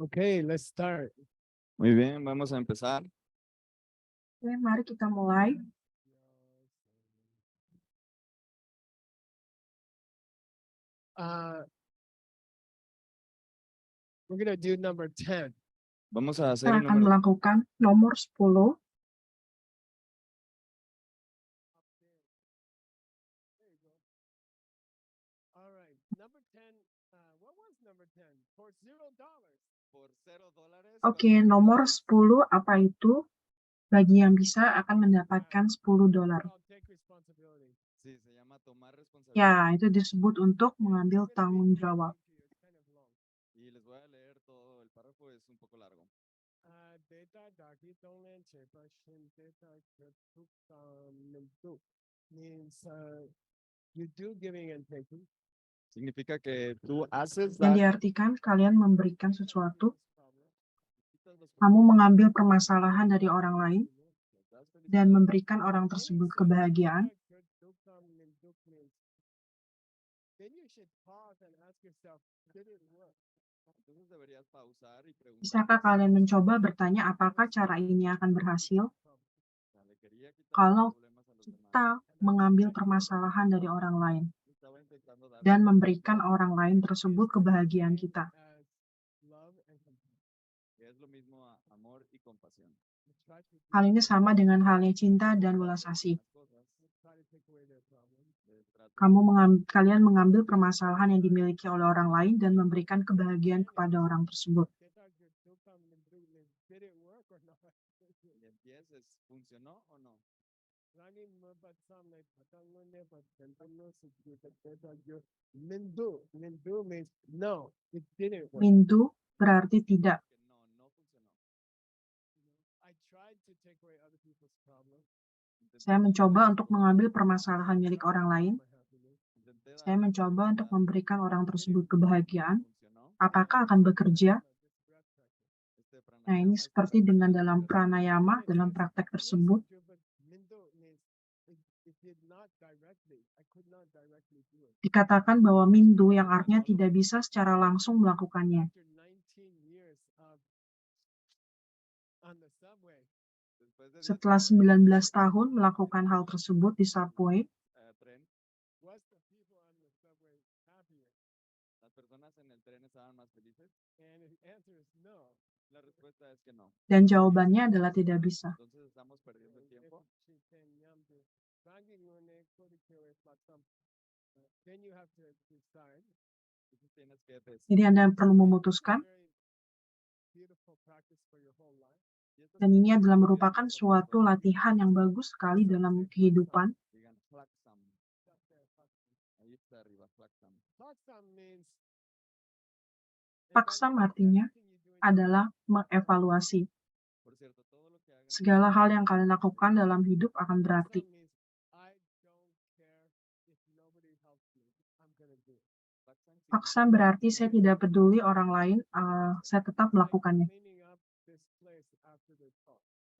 Okay, let's start. Muy bien, vamos a empezar. Oke, mari kita mulai. We're gonna do number 10. Vamos a hacer Kita el akan número. melakukan nomor 10. There you go. All right, number 10. What was number 10? For $0. Por $0. Oke, nomor 10 apa itu? Bagi yang bisa akan mendapatkan $10. Called take responsibility. Sí, se llama tomar responsabilidad. Ya, itu disebut untuk mengambil tanggung jawab. It's kind of long. Y les voy a leer todo el párrafo, es un poco largo. Data daki tonglen chepa shin data ketuk mentuk means you do giving and taking. Significa que tú haces Yang diartikan kalian memberikan sesuatu, kamu mengambil permasalahan dari orang lain, dan memberikan orang tersebut kebahagiaan. Then you should pause and ask yourself, did it work? Entonces deberías pausar y preguntar. Bisakah kalian mencoba bertanya apakah cara ini akan berhasil? Le quería quitar Kalau los problemas a los demás. kita mengambil permasalahan dari orang lain Estaba intentando dar dan memberikan orang lain tersebut kebahagiaan kita. As love and compassion. que es lo mismo a amor y compasión. Try to Hal ini sama dengan halnya cinta dan welas asih. Las cosas, try to take away their problem. trato Kalian mengambil permasalahan yang dimiliki oleh orang lain dan memberikan kebahagiaan kepada orang tersebut. Did it work or not? y empieces, ¿funcionó o no? Mindu means no, it didn't work. Mindu berarti tidak. Que no, no funcionó. I tried to take away other people's problems. Saya mencoba untuk mengambil permasalahan milik orang lain. Intenté Saya darle mencoba untuk felicidad, memberikan orang tersebut kebahagiaan. funcionó. Apakah akan bekerja? Este Nah, ini pranayama es seperti práctica dengan de dalam respiración. pranayama, dalam praktek tersebut. Dikatakan bahwa Mindu yang artinya tidak bisa secara langsung melakukannya. Después de 19 Setelah 19 tahun melakukan hal tersebut di subway, tren, las personas en el tren estaban más felices. La respuesta es que no. dan jawabannya adalah tidak bisa. Entonces estamos perdiendo el tiempo. Entonces tienes que decidir. Jadi Anda perlu memutuskan, Y estas dan ini personas adalah que merupakan empiezan suatu por latihan yang bagus sekali dalam kehidupan. digan Flaxam. Ahí está arriba, Flaxam. Paksam artinya adalah mengevaluasi. Por cierto, todo lo que hagan Segala hal yang kalian lakukan dalam hidup akan berarti. Paksam berarti saya tidak peduli orang lain, saya tetap melakukannya.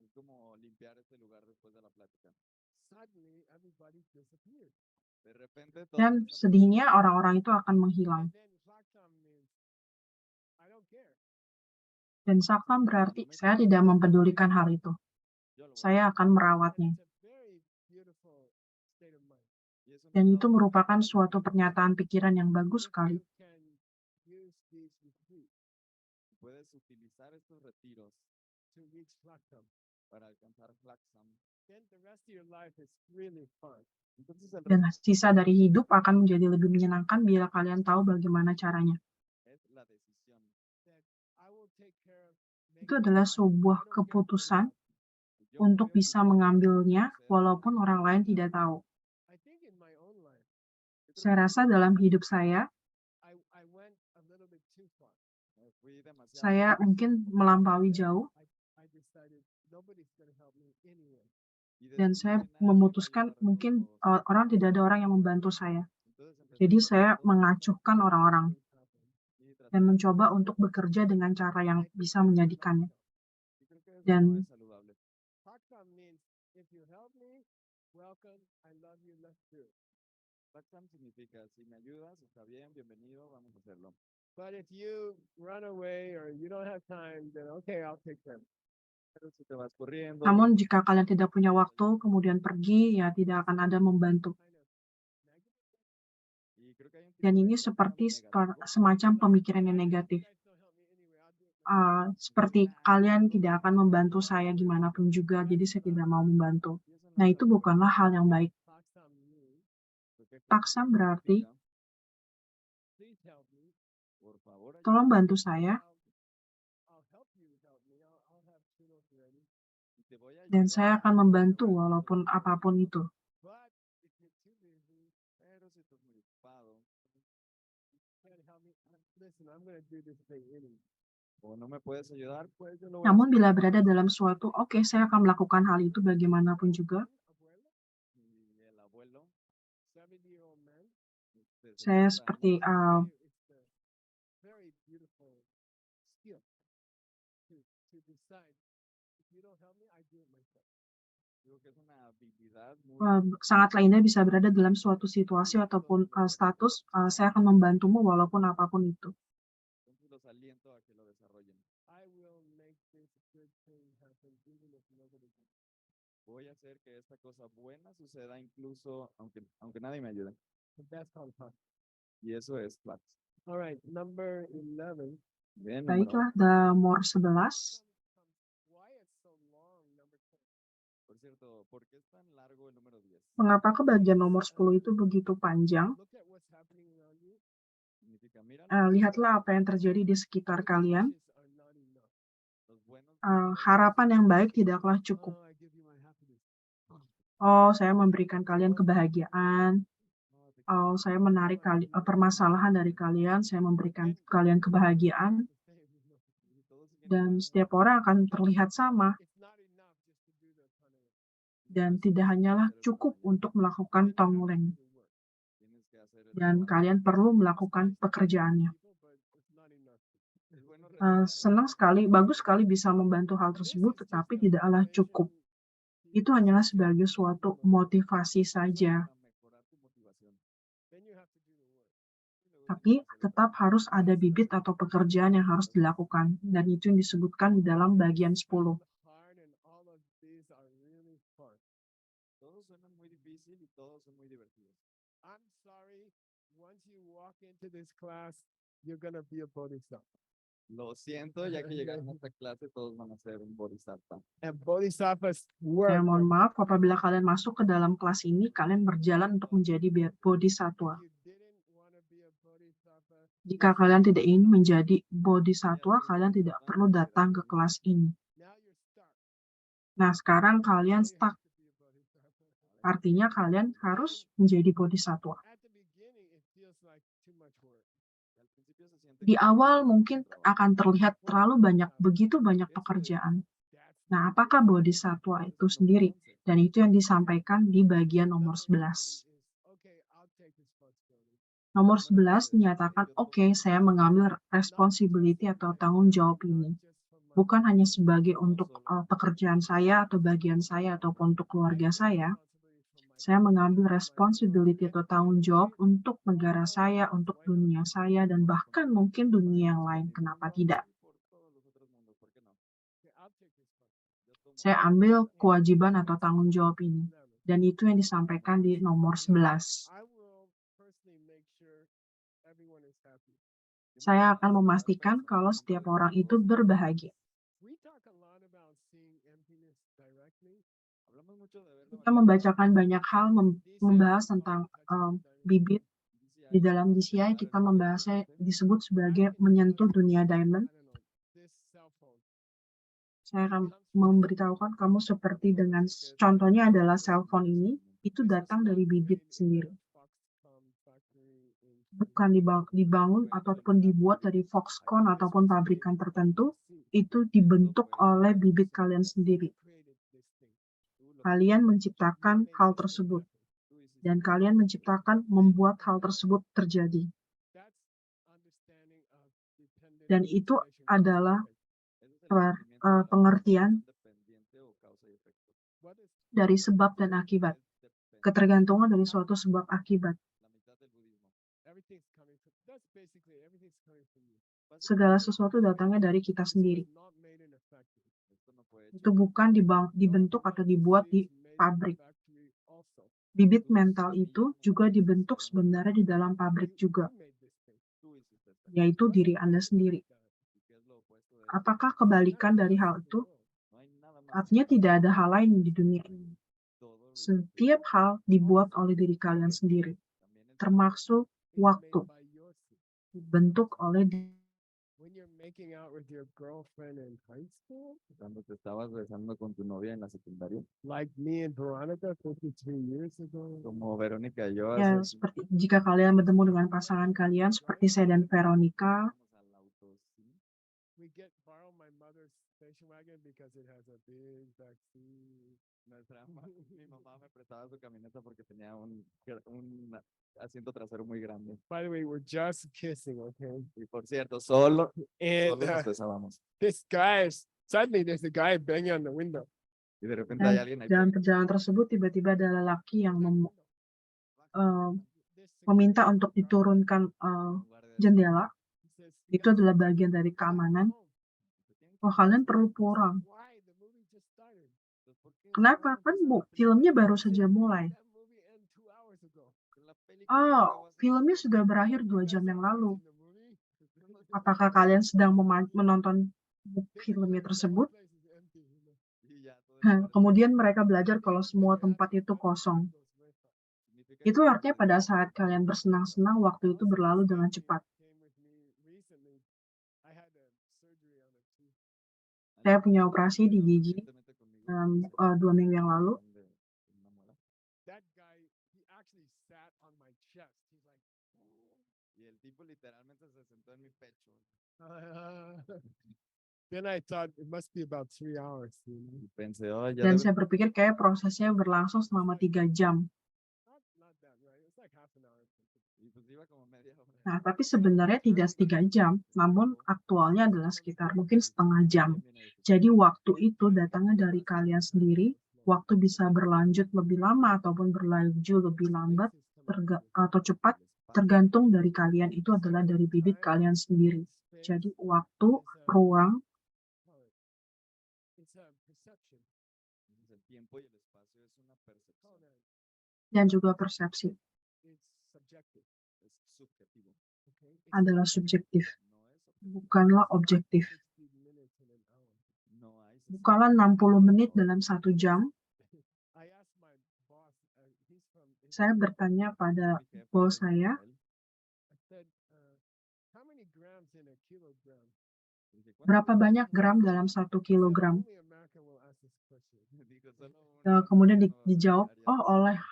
es como limpiar este lugar después de la plática. De repente todo Dan sedihnya orang-orang itu akan menghilang. Dan saksam berarti saya tidak mempedulikan hal itu. yo lo voy a Saya akan merawatnya. y es un Dan itu estado merupakan suatu pernyataan pikiran yang bagus sekali. puedes utilizar estos retiros para alcanzar Flaxam. Entonces el Dan resto sisa dari hidup akan menjadi lebih menyenangkan bila kalian tahu bagaimana caranya. es la decisión. Itu adalah sebuah keputusan untuk bisa mengambilnya walaupun orang lain tidak tahu. I think in my own life, Saya rasa dalam hidup saya, I went a little bit too far. Fui demasiado. saya mungkin melampaui jauh I decided nobody's going to help me anyway. Y dan decidí saya que nadie me iba a memutuskan ayudar de mungkin todos modos. tidak ada orang yang membantu saya. Entonces empecé Jadi a saya tratar todo mengacuhkan orang-orang y traté dan de mencoba untuk bekerja dengan cara yang bisa menjadikannya. y creo que eso no Dan es saludable. Pakam means if you help me, welcome, I love you, let's do it. Paxam significa si me ayudas, está bien, bienvenido, vamos a hacerlo. But if you run away or you don't have time, then okay, I'll take care of it. Pero si te vas corriendo, namun jika kalian tidak punya waktu, kemudian pergi, ya tidak akan ada membantu. y creo que hay un tipo Dan de ini Paxam seperti negativo, semacam pemikiran yang negatif. Seperti kalian tidak akan membantu saya gimana pun juga, jadi saya tidak mau membantu. y eso no Nah, es itu saludable. bukanlah hal yang baik. Pakam means Porque Paksa berarti, significa, please help me. por favor, tolong ayúdame, bantu saya, I'll help you help me. I'll have tools ready. y te voy a dan ayudar, saya akan membantu walaupun apapun itu. But if you're too busy, pero si estás muy ocupado you can't help me. Listen, I'm going to do this thing anyway. o no me puedes ayudar, pues yo lo voy a Namun hacer. bila berada dalam suatu, oke, saya akan melakukan hal itu bagaimanapun juga. Abuelo, Y el abuelo, 70-year-old man, de Saya 70 seperti años, it's a very beautiful skill to decide if you don't help me, I do it myself. digo que es una habilidad muy sangatlah indah bisa berada dalam suatu situasi ataupun status, saya akan membantumu walaupun apapun itu. entonces los aliento a que lo desarrollen. I will make this good thing happen even if nobody does. Voy a hacer que esta cosa buena suceda incluso aunque nadie me ayude. But that's called fun. Y eso es Pax. All right, number 11. Bien, número Baiklah, nomor 11. Why it's so long, number 10? Por cierto, ¿por qué es tan largo el número 10? Mengapa bagian nomor 10 itu begitu panjang? Look at what's happening around you. Significa, mira, los Lihatlah apa yang terjadi di sekitar kalian. Wishes are not enough. buenos Harapan yang baik tidaklah cukup. Oh, I give you my happiness. Oh, saya memberikan kalian kebahagiaan. no, te Oh, saya menarik permasalahan dari kalian. Saya memberikan kalian kebahagiaan. y todos siguen Dan igual. setiap orang akan terlihat sama. It's not enough just to do the tunnel. Dan tidak hanyalah cukup untuk melakukan tonglen. Tienes que hacer el Dan trabajo. kalian perlu melakukan pekerjaannya. But it's not enough. Es bueno Senang sekali, bagus sekali bisa membantu hal tersebut, tetapi tidaklah cukup. Itu hanyalah sebagai suatu motivasi saja. para mejorar tu motivación. Then you have to do the work. Y luego Tapi tienes que hacer el tetap harus ada bibit atau pekerjaan yang harus dilakukan. Dan itu yang disebutkan di dalam bagian 10. Hard and all of these are really fun. Todos suenan muy difícil y todos son muy divertidos. I'm sorry, once you walk into this class, you're gonna be a bodhisattva. Lo siento, ya que llegaron a esta clase, todos van a ser un bodhisattva. And bodhisattvas work. Dan mohon maaf, apabila kalian masuk ke dalam kelas ini, kalian berjalan untuk menjadi bodhisatwa. If you didn't want to be a bodhisattva, Jika kalian tidak ingin menjadi bodhisatwa, kalian tidak perlu datang ke kelas ini. now you're stuck. Nah, sekarang kalian Now you stuck. have to be a bodhisattva. Artinya kalian harus menjadi bodhisatwa. At the beginning, it feels like too much work. Al principio se siente Di como awal mucho mungkin trabajo. akan terlihat terlalu begitu banyak pekerjaan. That's Nah, apakah bodhisatwa itu sendiri? Dan itu yang disampaikan di bagian nomor 11. okay, I'll take responsibility. Nomor 11 dinyatakan, oke, saya mengambil responsibility atau tanggung jawab ini. Bukan hanya sebagai untuk pekerjaan saya atau bagian saya ataupun untuk keluarga saya. Saya mengambil responsibility atau tanggung jawab untuk negara saya, untuk dunia saya, dan bahkan mungkin dunia yang lain. Kenapa tidak? Por todos los otros mundos, ¿por qué no? Okay, I'll take responsibility. Yo tomo Saya ambil kewajiban atau tanggung jawab ini. Dan itu yang disampaikan di nomor 11. I will personally make sure everyone is happy. Saya akan memastikan kalau setiap orang itu berbahagia. We talk a lot about seeing emptiness directly. Hablamos mucho de verlo Kita membacakan banyak hal, membahas tentang bibit. Di dalam DCI kita membahasnya disebut sebagai menyentuh dunia diamond. I don't know, this cell phone. Saya akan memberitahukan kamu seperti dengan contohnya adalah cellphone ini, itu datang dari bibit sendiri. Bukan dibangun ataupun dibuat dari Foxconn ataupun pabrikan tertentu, itu dibentuk oleh bibit kalian sendiri. Kalian menciptakan hal tersebut, dan kalian membuat hal tersebut terjadi. Dan itu adalah pengertian dari sebab dan akibat. Ketergantungan dari suatu sebab akibat. Segala sesuatu datangnya dari kita sendiri. Itu bukan dibentuk atau dibuat di pabrik. Bibit mental itu juga dibentuk sebenarnya di dalam pabrik juga, yaitu diri Anda sendiri. Apakah kebalikan dari hal itu? Artinya tidak ada hal lain di dunia ini. Setiap hal dibuat oleh diri kalian sendiri, termasuk waktu, dibentuk oleh When you're making out with your girlfriend in high school, Cuando te estabas besando con tu novia en la secundaria, like me and Veronica 53 years ago. como Verónica y yo ya, hace seperti jika kalian bertemu dengan pasangan kalian seperti saya dan Veronica, al autocine, We borrow my mother's station wagon because it has a big backseat. mi mamá me prestaba su camioneta porque tenía un asiento trasero muy grande. By the way, we're just kissing, okay? Y por cierto, solo And nos besábamos. suddenly there's a guy banging on the window. Y de repente hay dan alguien ahí. dalam perjalanan tersebut tiba-tiba ada lelaki yang meminta untuk diturunkan jendela. Itu adalah bagian dari keamanan. Wah, kalian perlu pulang. Kenapa? Kan filmnya baru saja mulai. Filmnya sudah berakhir 2 jam yang lalu. Apakah kalian sedang menonton filmnya tersebut? Kemudian mereka belajar kalau semua tempat itu kosong. Itu artinya pada saat kalian bersenang-senang, waktu itu berlalu dengan cepat. Saya punya operasi di gigi 2 minggu yang lalu. Y el tipo literalmente se sentó en mi pecho. Then I thought it must be about 3 hours. Y pensé, oh, ya Dan debe saya berpikir kayak prosesnya berlangsung selama 3 jam. Not that, right? It's like half an hour. y pues iba como media hora. Nah, tapi sebenarnya tidak 3 jam, namun aktualnya adalah sekitar mungkin setengah jam. Jadi waktu itu datangnya dari kalian sendiri, waktu bisa berlanjut lebih lama ataupun berlaju lebih lambat atau cepat, tergantung dari kalian, itu adalah dari bibit kalian sendiri. Jadi waktu, ruang, El tiempo y el espacio es una percepción. dan juga persepsi Es subjetivo. adalah subjektif, bukanlah objektif. No hay Bukanlah 60 menit dalam 1 jam. Saya bertanya pada bos saya, berapa banyak gram dalam 1 kilogram? Kemudian dijawab,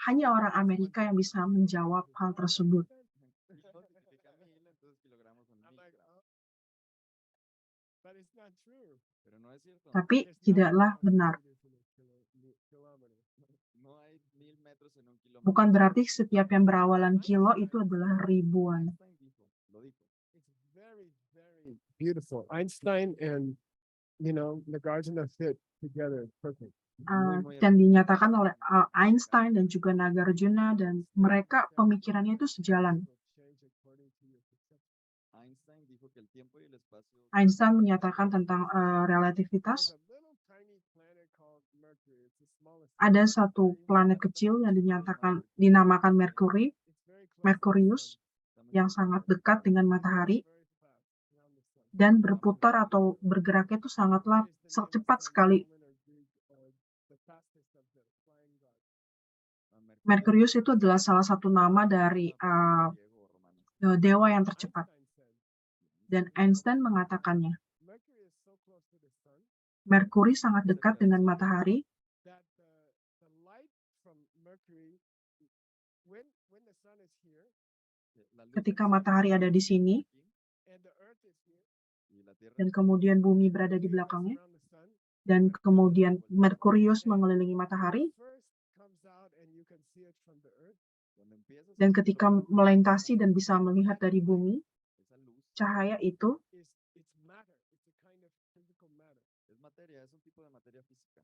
hanya orang Amerika yang bisa menjawab hal tersebut. Tapi tidaklah benar. Bukan berarti setiap yang berawalan kilo itu adalah ribuan. Beautiful. Einstein and Nagarjuna fit together perfect. Dan dinyatakan oleh Einstein dan juga Nagarjuna, dan mereka pemikirannya itu sejalan. Einstein menyatakan tentang relativitas. Ada satu planet kecil yang dinamakan Merkurius, yang sangat dekat dengan matahari, dan berputar atau bergeraknya itu sangatlah cepat sekali. Merkurius itu adalah salah satu nama dari dewa yang tercepat. Dan Einstein mengatakannya. Merkuri sangat dekat dengan matahari, that the light from Mercury, when the sun is here ketika matahari ada di sini, and the Earth is here, dan kemudian bumi berada di Mercury rests belakangnya, around the sun. dan kemudian Merkurius mengelilingi matahari, First comes out and you can see it from the Earth. dan ketika melintasi dan bisa melihat dari bumi, cahaya itu It's matter. It's a kind of physical matter. Es materia, es un tipo de materia física.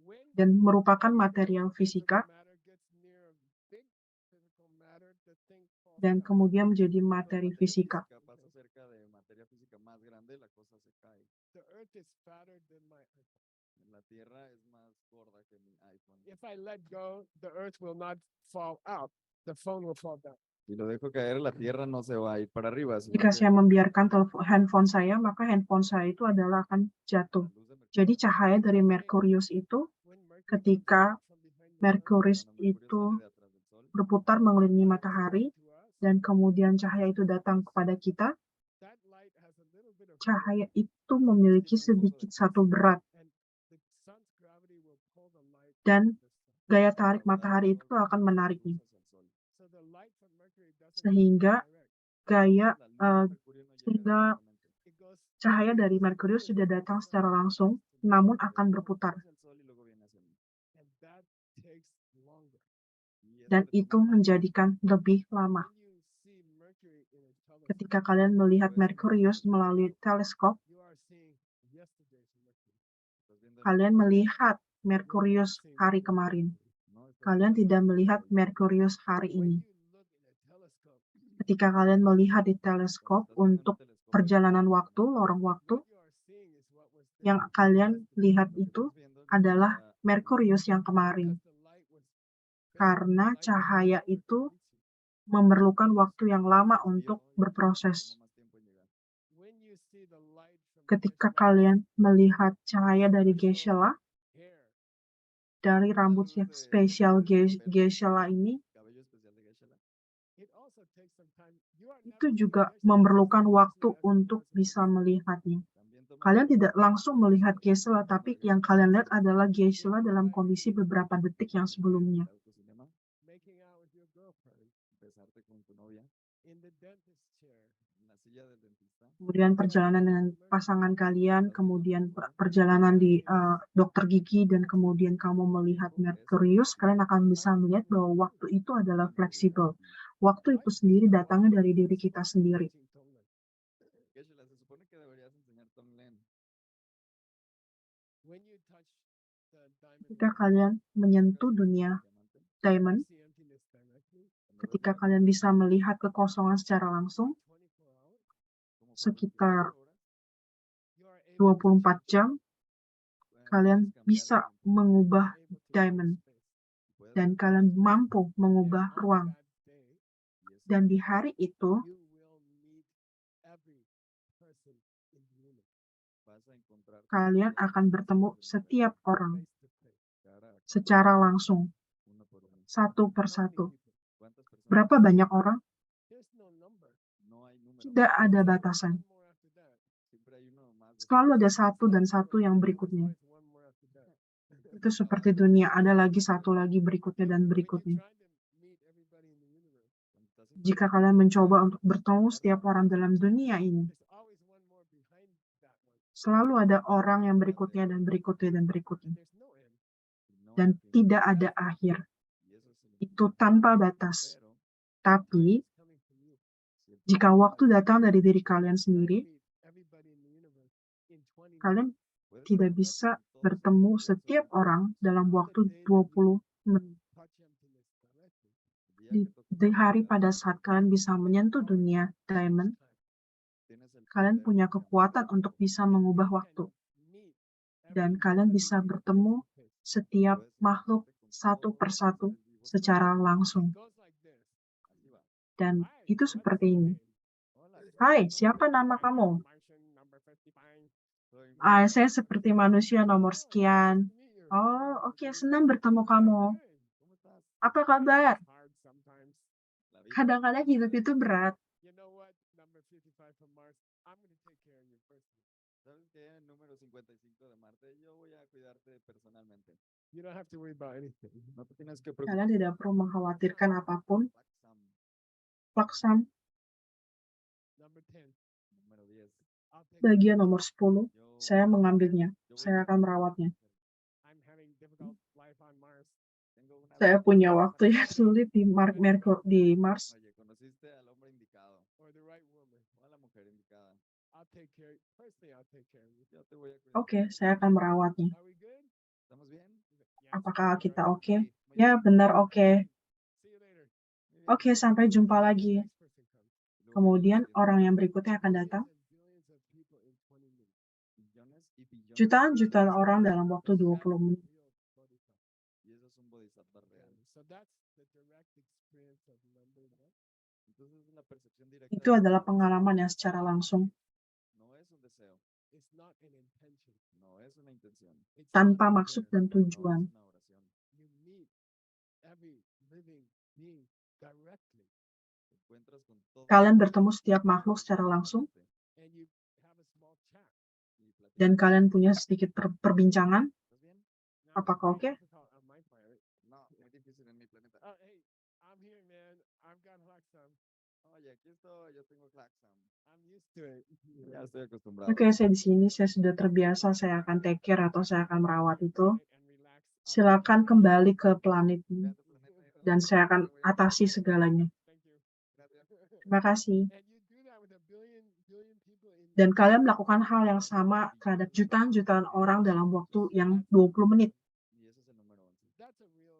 When dan merupakan material fisika, matter gets near a big physical matter, the thing falls dan down. kemudian menjadi materi fisika. Pasa cerca de materia física más grande, la cosa se cae. The Earth is fatter than my iPhone. La Tierra es más gorda que mi iPhone. If I let go, the Earth will not fall out. The phone will fall down. Si lo dejo caer, la Tierra no se va a ir para arriba, sino Jika que saya membiarkan handphone saya, maka handphone saya itu adalah akan jatuh. la luz de Mercurio Jadi cahaya dari Merkurius itu, When Mercury ketika comes from behind the sun Merkurius cuando Mercurio itu sale de atrás del Sol, berputar mengelilingi matahari, to us, dan kemudian cahaya itu datang kepada kita, that light has a little bit of cahaya itu memiliki sedikit satu berat, and the sun's gravity will pull the light dan to the sun. gaya tarik matahari itu akan menariknya. hacia el Sol. So the light from Mercury doesn't Sehingga come direct. gaya La luz de Mercurio no llega sehingga directamente. It goes cahaya dari Merkurius sudah datang secara langsung, namun akan berputar, Hacia el Sol y luego viene hacia mí. and that takes longer. Y dan le itu toma más menjadikan lebih lama. When you see Mercury in a telescope, Ketika kalian melihat Merkurius melalui teleskop, you are seeing yesterday's Mercury. Estás viendo el kalian Mercurio, melihat Merkurius hari kemarin. ¿no? Estás Kalian viendo tidak el melihat Mercurio. Merkurius hari When ini. you look in a telescope, Ketika kalian melihat di Cuando teleskop estás viendo en un untuk telescopio, perjalanan estás waktu, viendo lorong waktu, what you are seeing is what was there yang kalian yesterday. lihat lo que itu estás viendo es lo que adalah estaba ayer. Merkurius yang kemarin. Because the light was Karena light takes cahaya longer to itu reach you. memerlukan waktu yang lama Es frío untuk y berproses. toma más tiempo en llegar. When you see the light from Ketika Geshe-la kalian melihat cahaya dari special Geshe-la, hair, dari La rambut luz yang de spesial pelo, Geshe-la ini, cabello especial de Geshe-la. it also takes some time. You are itu never seeing juga Geshe-la memerlukan because waktu Geshe-la has untuk personal bisa melihatnya. También toma Kalian tiempo tidak para langsung ver melihat Geshe-la, Geshe-la, pero tapi cuando yang Geshe-la kalian se lihat adalah Geshe-la If you dalam find kondisi beberapa detik yang sebelumnya. el autocinema, making out with your girlfriend besarte con tu novia, in the dentist chair. en la silla del dentista, Kemudian perjalanan dengan pasangan kalian, kemudian perjalanan di dokter gigi, dan kemudian kamu melihat Merkurius, kalian akan bisa melihat bahwa waktu itu adalah fleksibel. Waktu itu sendiri datangnya dari diri kita sendiri. Geshe-la, se supone que deberías enseñar Tonglen. When you touch the diamond, Ketika kalian menyentuh dunia Diamante, diamond, see emptiness directly. cuando ves ketika la kalian bisa melihat kekosongan secara langsung, 24 hours, como por sekitar 24 horas, you are able to 24 change jam, kalian puedes cambiar bisa el tiempo, mengubah able to change diamond, space. puedes dan cambiar kalian el espacio, mampu And mengubah on ruang. that day, y ese Dan di día hari itu, you will meet every person in the universe vas a encontrar kalian todas las akan bertemu personas del universo, setiap orang face to face. cara a cara, secara langsung, uno por uno. satu How many persatu. people? ¿Cuántas personas? Berapa banyak orang? There's no number. No hay número. Tidak ada There's always batasan. one more after that. Siempre hay uno más Selalu ada después. satu dan satu yang There's berikutnya. always one more after that. Itu seperti dunia, ada lagi satu lagi berikutnya dan When you berikutnya. try to meet everybody in the universe, Cuando estás Jika intentando kalian mencoba untuk bertemu setiap orang dalam dunia ini, there's always one more behind that one. selalu ada orang yang berikutnya dan berikutnya dan berikutnya. And there's no end. no Dan hay fin, tidak ada akhir. y eso es el Itu infinito. tanpa batas. Pero Tapi, It's coming from you. si el jika tiempo waktu viene de datang dari diri kalian Try to sendiri, meet everybody in the universe in 20 kalian minutes. puedes tidak encontrar bisa con todos en bertemu el universo setiap en orang dalam On the waktu day that 20 menit. touch emptiness directly, el día que toques Di la hari oscuridad, pada saat kalian bisa menyentuh dunia diamond, tienes el kalian poder punya de cambiar kekuatan el tiempo. untuk bisa mengubah waktu. meet Dan every kalian living bisa being bertemu face to face. setiap Puedes makhluk encontrarte con satu todos los persatu seres vivos secara It langsung. goes like this. así va. Dan Hi, itu what's seperti your ini. name? Hola, Hai, ¿cómo siapa nama I'm kamu? Martian number 55. soy Ah, Marciano, saya número seperti 55. manusia nomor Oh, sekian. nice to meet you. Oh, oke, senang bertemu kamu. Hey, ¿Cómo estás? Apa life kabar? is hard sometimes. La vida Kadang-kadang hidup itu berat. You know what? Number 55 from Mars. I'm going to take care of you first. ¿Sabes qué? Número 55 de Marte, yo voy a cuidarte personalmente. You don't have to worry about anything. No te tienes que Kalian preocupar. tidak perlu mengkhawatirkan apapun. Laksam, Laksam, Number 10. número 10. I'll take bagian nomor 10, saya Yo, mengambilnya. yo voy Saya a akan merawatnya. I'm having difficult life on Mars. tengo una Saya vida punya difícil waktu yang sulit di di Mars. Oye, conociste al hombre indicado Or the right woman. o a la mujer indicada. I'll take care. Personally, I'll take care of you. Yo te voy a cuidar. Oke, saya akan merawatnya. Are we good? ¿Estamos bien? Yeah, Apakah it's kita right. oke? Sí, muy Ya, bien. benar oke. See you later. Muy bien. Oke, sampai jumpa lagi. Next person comes. Y luego viene Kemudian la siguiente. orang yang berikutnya akan datang. Billions and billions of people in 20 minutes. Billones y billones de Jutaan-jutaan personas. orang dalam waktu That's 20 the menit. real bodhisattva. Y eso es un bodhisattva real. So that's the direct experience of number one. Entonces es la percepción directa Itu de adalah número pengalaman yang secara langsung, No es un deseo, It's not an intention. no es una intención, It's tanpa not a maksud prayer. dan no tujuan. es una oración. You meet every living being directly, Te encuentras con todo Kalian el bertemu mundo setiap makhluk secara langsung, directamente and you have a small chat. y platicas. dan kalian punya sedikit perbincangan. ¿Estás bien? Now, it's Apakah very oke? difficult on my planet. No, muy difícil en mi planeta. Hey, I'm here, man. I've got Laxam. Oye, aquí estoy, yo tengo Klaxam. I'm used to it. Ya estoy acostumbrado. Oke, saya di sini, saya sudah terbiasa, saya akan take care atau saya akan merawat itu. And relax. Silakan kembali ke planet Ve ini, a tu planeta y dan saya akan relaxa, voy a atasi cuidar. segalanya. Thank you. Gracias. Terima kasih. And you do that with a billion people in Dan kalian melakukan hal yang sama terhadap jutaan-jutaan orang dalam waktu yang 20 menit. Y ese es el número 11. That's a real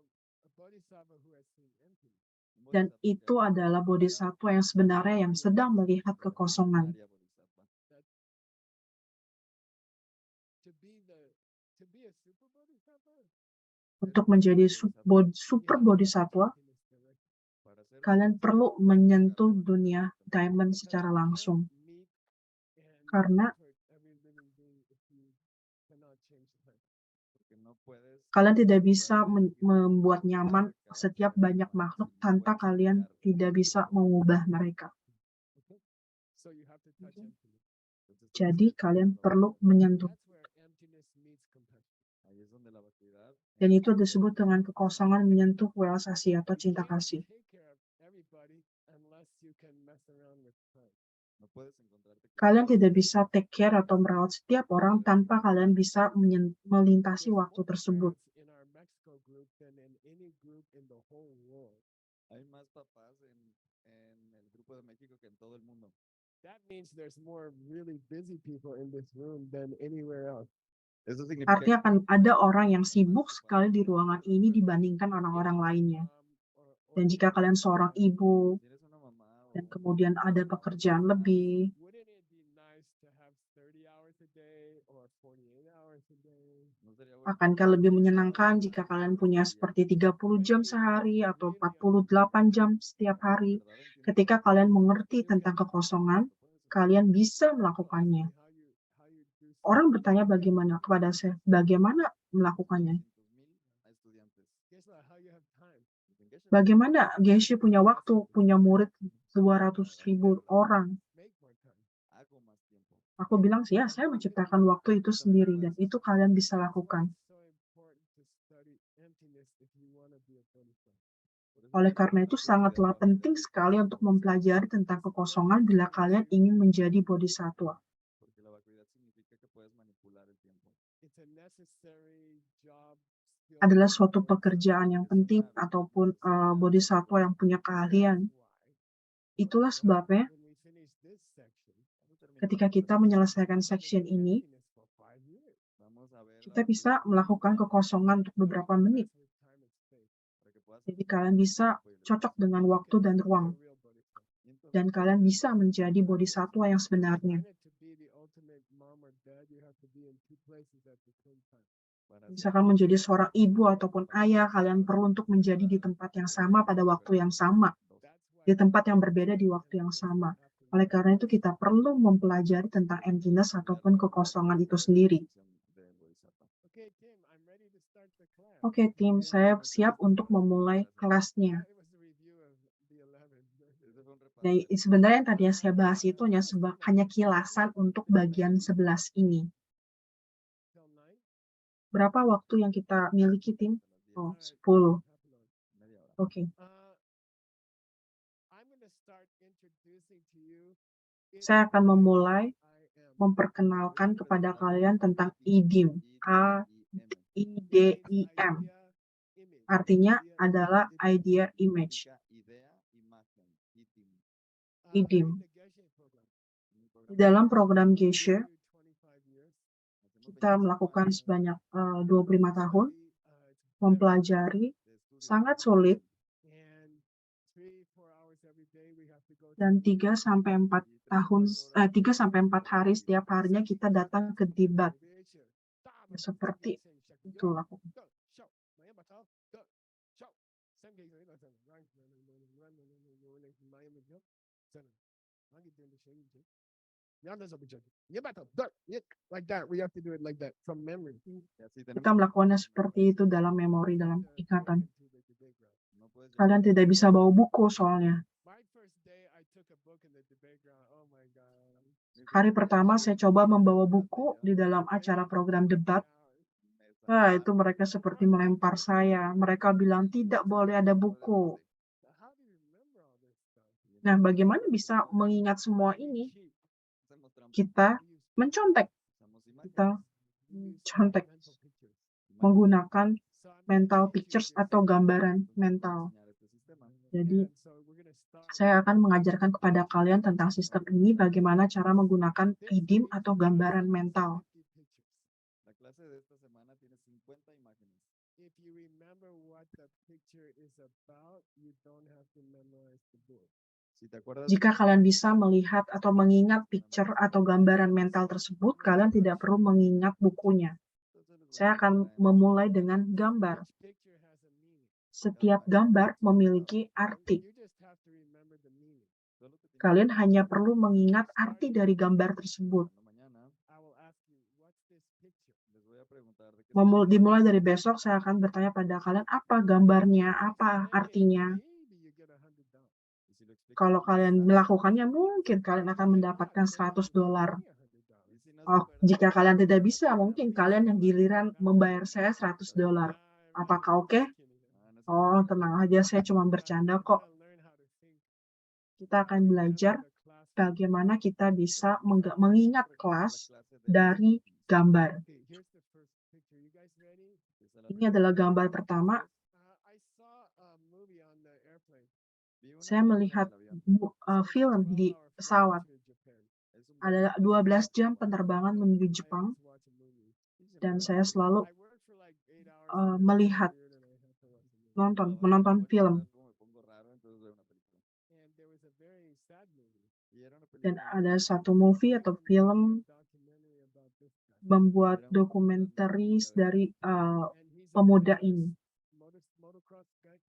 bodhisattva who has seen emptiness. Un Dan bodhisattva que itu ha adalah visto bodhisattva yang sebenarnya yang sedang melihat la kekosongan. ordinaria bodhisattva. To be a super bodhisattva, Untuk menjadi super bodhisattva, Para ser kalian un perlu super menyentuh bodhisattva, dunia diamond secara langsung. Karena porque no puedes kalian tidak bisa realmente membuat cambiar nyaman cada setiap ser banyak humano, makhluk si no tanpa puedes kalian cambiar tidak bisa mengubah mereka. So you have to touch emptiness. Entonces tienes Jadi que kalian tocar perlu la menyentuh. That's where emptiness meets compassion. Ahí es donde la vacuidad Dan itu disebut dengan kekosongan menyentuh welas asih atau You cinta can't kasih. take care of everybody unless you can mess around with time. no puedes encontrarte con Kalian todos. tidak bisa take care atau merawat setiap orang tanpa kalian bisa melintasi There's waktu more tersebut. parents in our Mexico group than in any group in the whole world. Hay más papás en el grupo de México que en todo el mundo. That means there's more really busy people in this room than anywhere else. Eso significa Artinya akan ada orang yang sibuk más sekali di ocupados ruangan que ini otras dibandingkan personas. orang-orang lainnya. Or Dan jika kalian seorang ibu Si eres una mamá dan o kemudian ada pekerjaan lebih, wouldn't it be nice to have 30 hours a day or 48 hours a day? no sería bueno akankah lebih menyenangkan jika kalian punya seperti 30 jam sehari atau 48 jam setiap hari? Ketika kalian mengerti tentang kekosongan, kalian bisa melakukannya. Orang bertanya bagaimana kepada saya, bagaimana melakukannya? Bagaimana Geshe punya waktu, punya murid 200.000 orang? Aku bilang sih, ya saya menciptakan waktu itu sendiri dan itu kalian bisa lakukan. Oleh karena itu sangatlah penting sekali untuk mempelajari tentang kekosongan bila kalian ingin menjadi bodhisattva. Adalah suatu pekerjaan yang penting ataupun bodhisattva yang punya keahlian. Itulah sebabnya ketika kita menyelesaikan section ini, kita bisa melakukan kekosongan untuk beberapa menit. Jadi kalian bisa cocok dengan waktu dan ruang. Dan kalian bisa menjadi bodhisattva yang sebenarnya. Misalkan menjadi seorang ibu ataupun ayah, kalian perlu untuk menjadi di tempat yang sama pada waktu yang sama. Di tempat yang berbeda di waktu yang sama. Oleh karena itu kita perlu mempelajari tentang emptiness ataupun kekosongan itu sendiri. Oke, tim, saya siap untuk memulai kelasnya. Jadi sebenarnya yang tadi saya bahas itu hanya kilasan untuk bagian 11 ini. till 9. Berapa waktu yang kita miliki, tim? Oh, 10. Oke. I'm gonna start introducing to you Saya akan memulai I am. memperkenalkan kepada kalian tentang IDIM. A-I-D-I-M. Artinya adalah idea image. IDIM. Di dalam program Geshe, kita melakukan sebanyak 25 tahun, mempelajari, sangat sulit, dan 3 sampai 4 hari setiap harinya kita datang ke debat. Ya, seperti itu lakukan. Like that, we have to do it like that from memory. Kita melakukannya seperti itu dalam memori, dalam ingatan. Kalian tidak bisa bawa buku soalnya. Hari pertama saya coba membawa buku di dalam acara program debat. Wah, itu mereka seperti melempar saya. Mereka bilang tidak boleh ada buku. Nah, bagaimana bisa mengingat semua ini? Kita mencontek. Kita contek menggunakan mental pictures atau gambaran mental. Jadi, saya akan mengajarkan kepada kalian tentang sistem ini, bagaimana cara menggunakan IDIM atau gambaran mental. If you remember what the picture is about, you don't have to memorize the book. Jika kalian bisa melihat atau mengingat picture atau gambaran mental tersebut, kalian tidak perlu mengingat bukunya. Saya akan memulai dengan gambar. Setiap gambar memiliki arti. Kalian hanya perlu mengingat arti dari gambar tersebut. Dimulai dari besok, saya akan bertanya pada kalian, apa gambarnya, apa artinya. Kalau kalian melakukannya, mungkin kalian akan mendapatkan $100. Oh, jika kalian tidak bisa, mungkin kalian yang giliran membayar saya $100. Apakah oke? Oh, tenang aja, saya cuma bercanda kok. Kita akan belajar bagaimana kita bisa mengingat kelas dari gambar. Ini adalah gambar pertama. Saya melihat film di pesawat. Ada 12 jam penerbangan menuju Jepang. Dan saya selalu menonton film. Dan ada satu movie atau film membuat dokumentaris dari pemuda ini.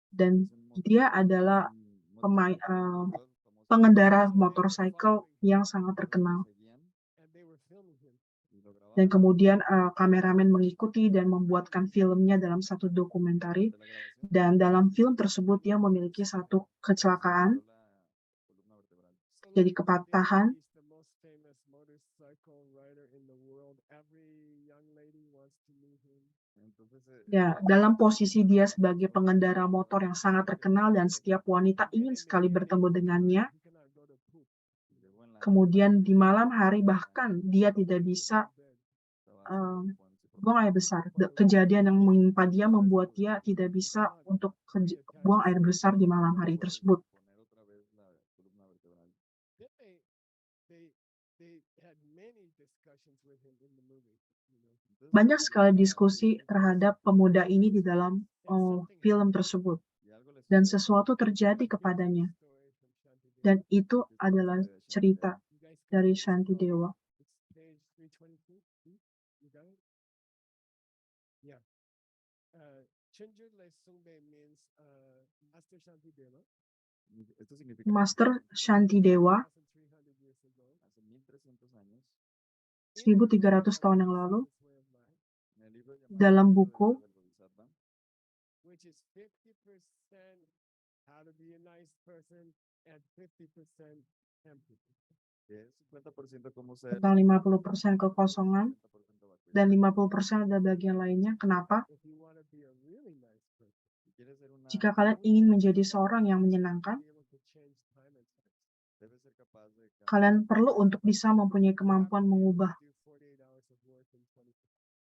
Dan dia adalah pengendara motorcycle yang sangat terkenal. Dan kemudian kameramen mengikuti dan membuatkan filmnya dalam satu dokumentari. Dan dalam film tersebut dia memiliki satu kecelakaan, jadi kepatahan. Ya, dalam posisi dia sebagai pengendara motor yang sangat terkenal dan setiap wanita ingin sekali bertemu dengannya. Kemudian di malam hari bahkan dia tidak bisa buang air besar. Kejadian yang menimpa dia membuat dia tidak bisa untuk buang air besar di malam hari tersebut. Banyak sekali diskusi terhadap pemuda ini di dalam film tersebut. Dan sesuatu terjadi kepadanya. Dan itu adalah cerita dari Shantidewa. Master Shantidewa 1300 tahun yang lalu dalam buku and 50% empty. Que es 50% como ser tentang 50% kekosongan 50% vacío. dan 50% ada bagian lainnya. Kenapa? If you want to be a really nice person, Si quieres ser una Jika kalian ingin menjadi seorang yang menyenangkan, be able to change time and space. debes ser capaz de kalian perlu untuk bisa mempunyai kemampuan You have to be able mengubah. to do 48 hours of work in 24 hours.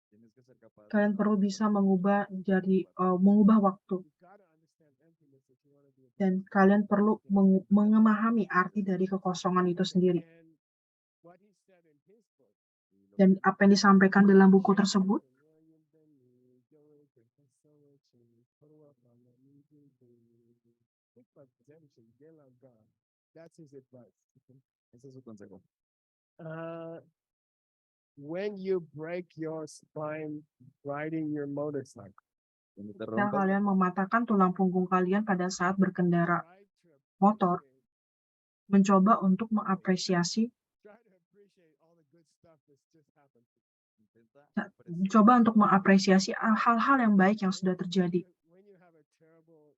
tienes que ser capaz de Kalian perlu trabajar bisa 48 mengubah horas jadi en 24 mengubah waktu, You gotta understand emptiness if you want to be a dan kalian perlu memahami arti dari kekosongan itu sendiri. And what he said in his book, y lo Dan que apa yang disampaikan dalam buku tersebut, that's his advice. ese es su consejo. When you break your spine riding your motorcycle, Cuando te ketika rompes kalian mematahkan tulang punggung kalian pada saat berkendara try to motor, appreciate, mencoba untuk mengapresiasi, try to appreciate all the good stuff that's just happened to you. intenta mencoba untuk mengapresiasi hal-hal yang baik yang sudah terjadi. When you have a terrible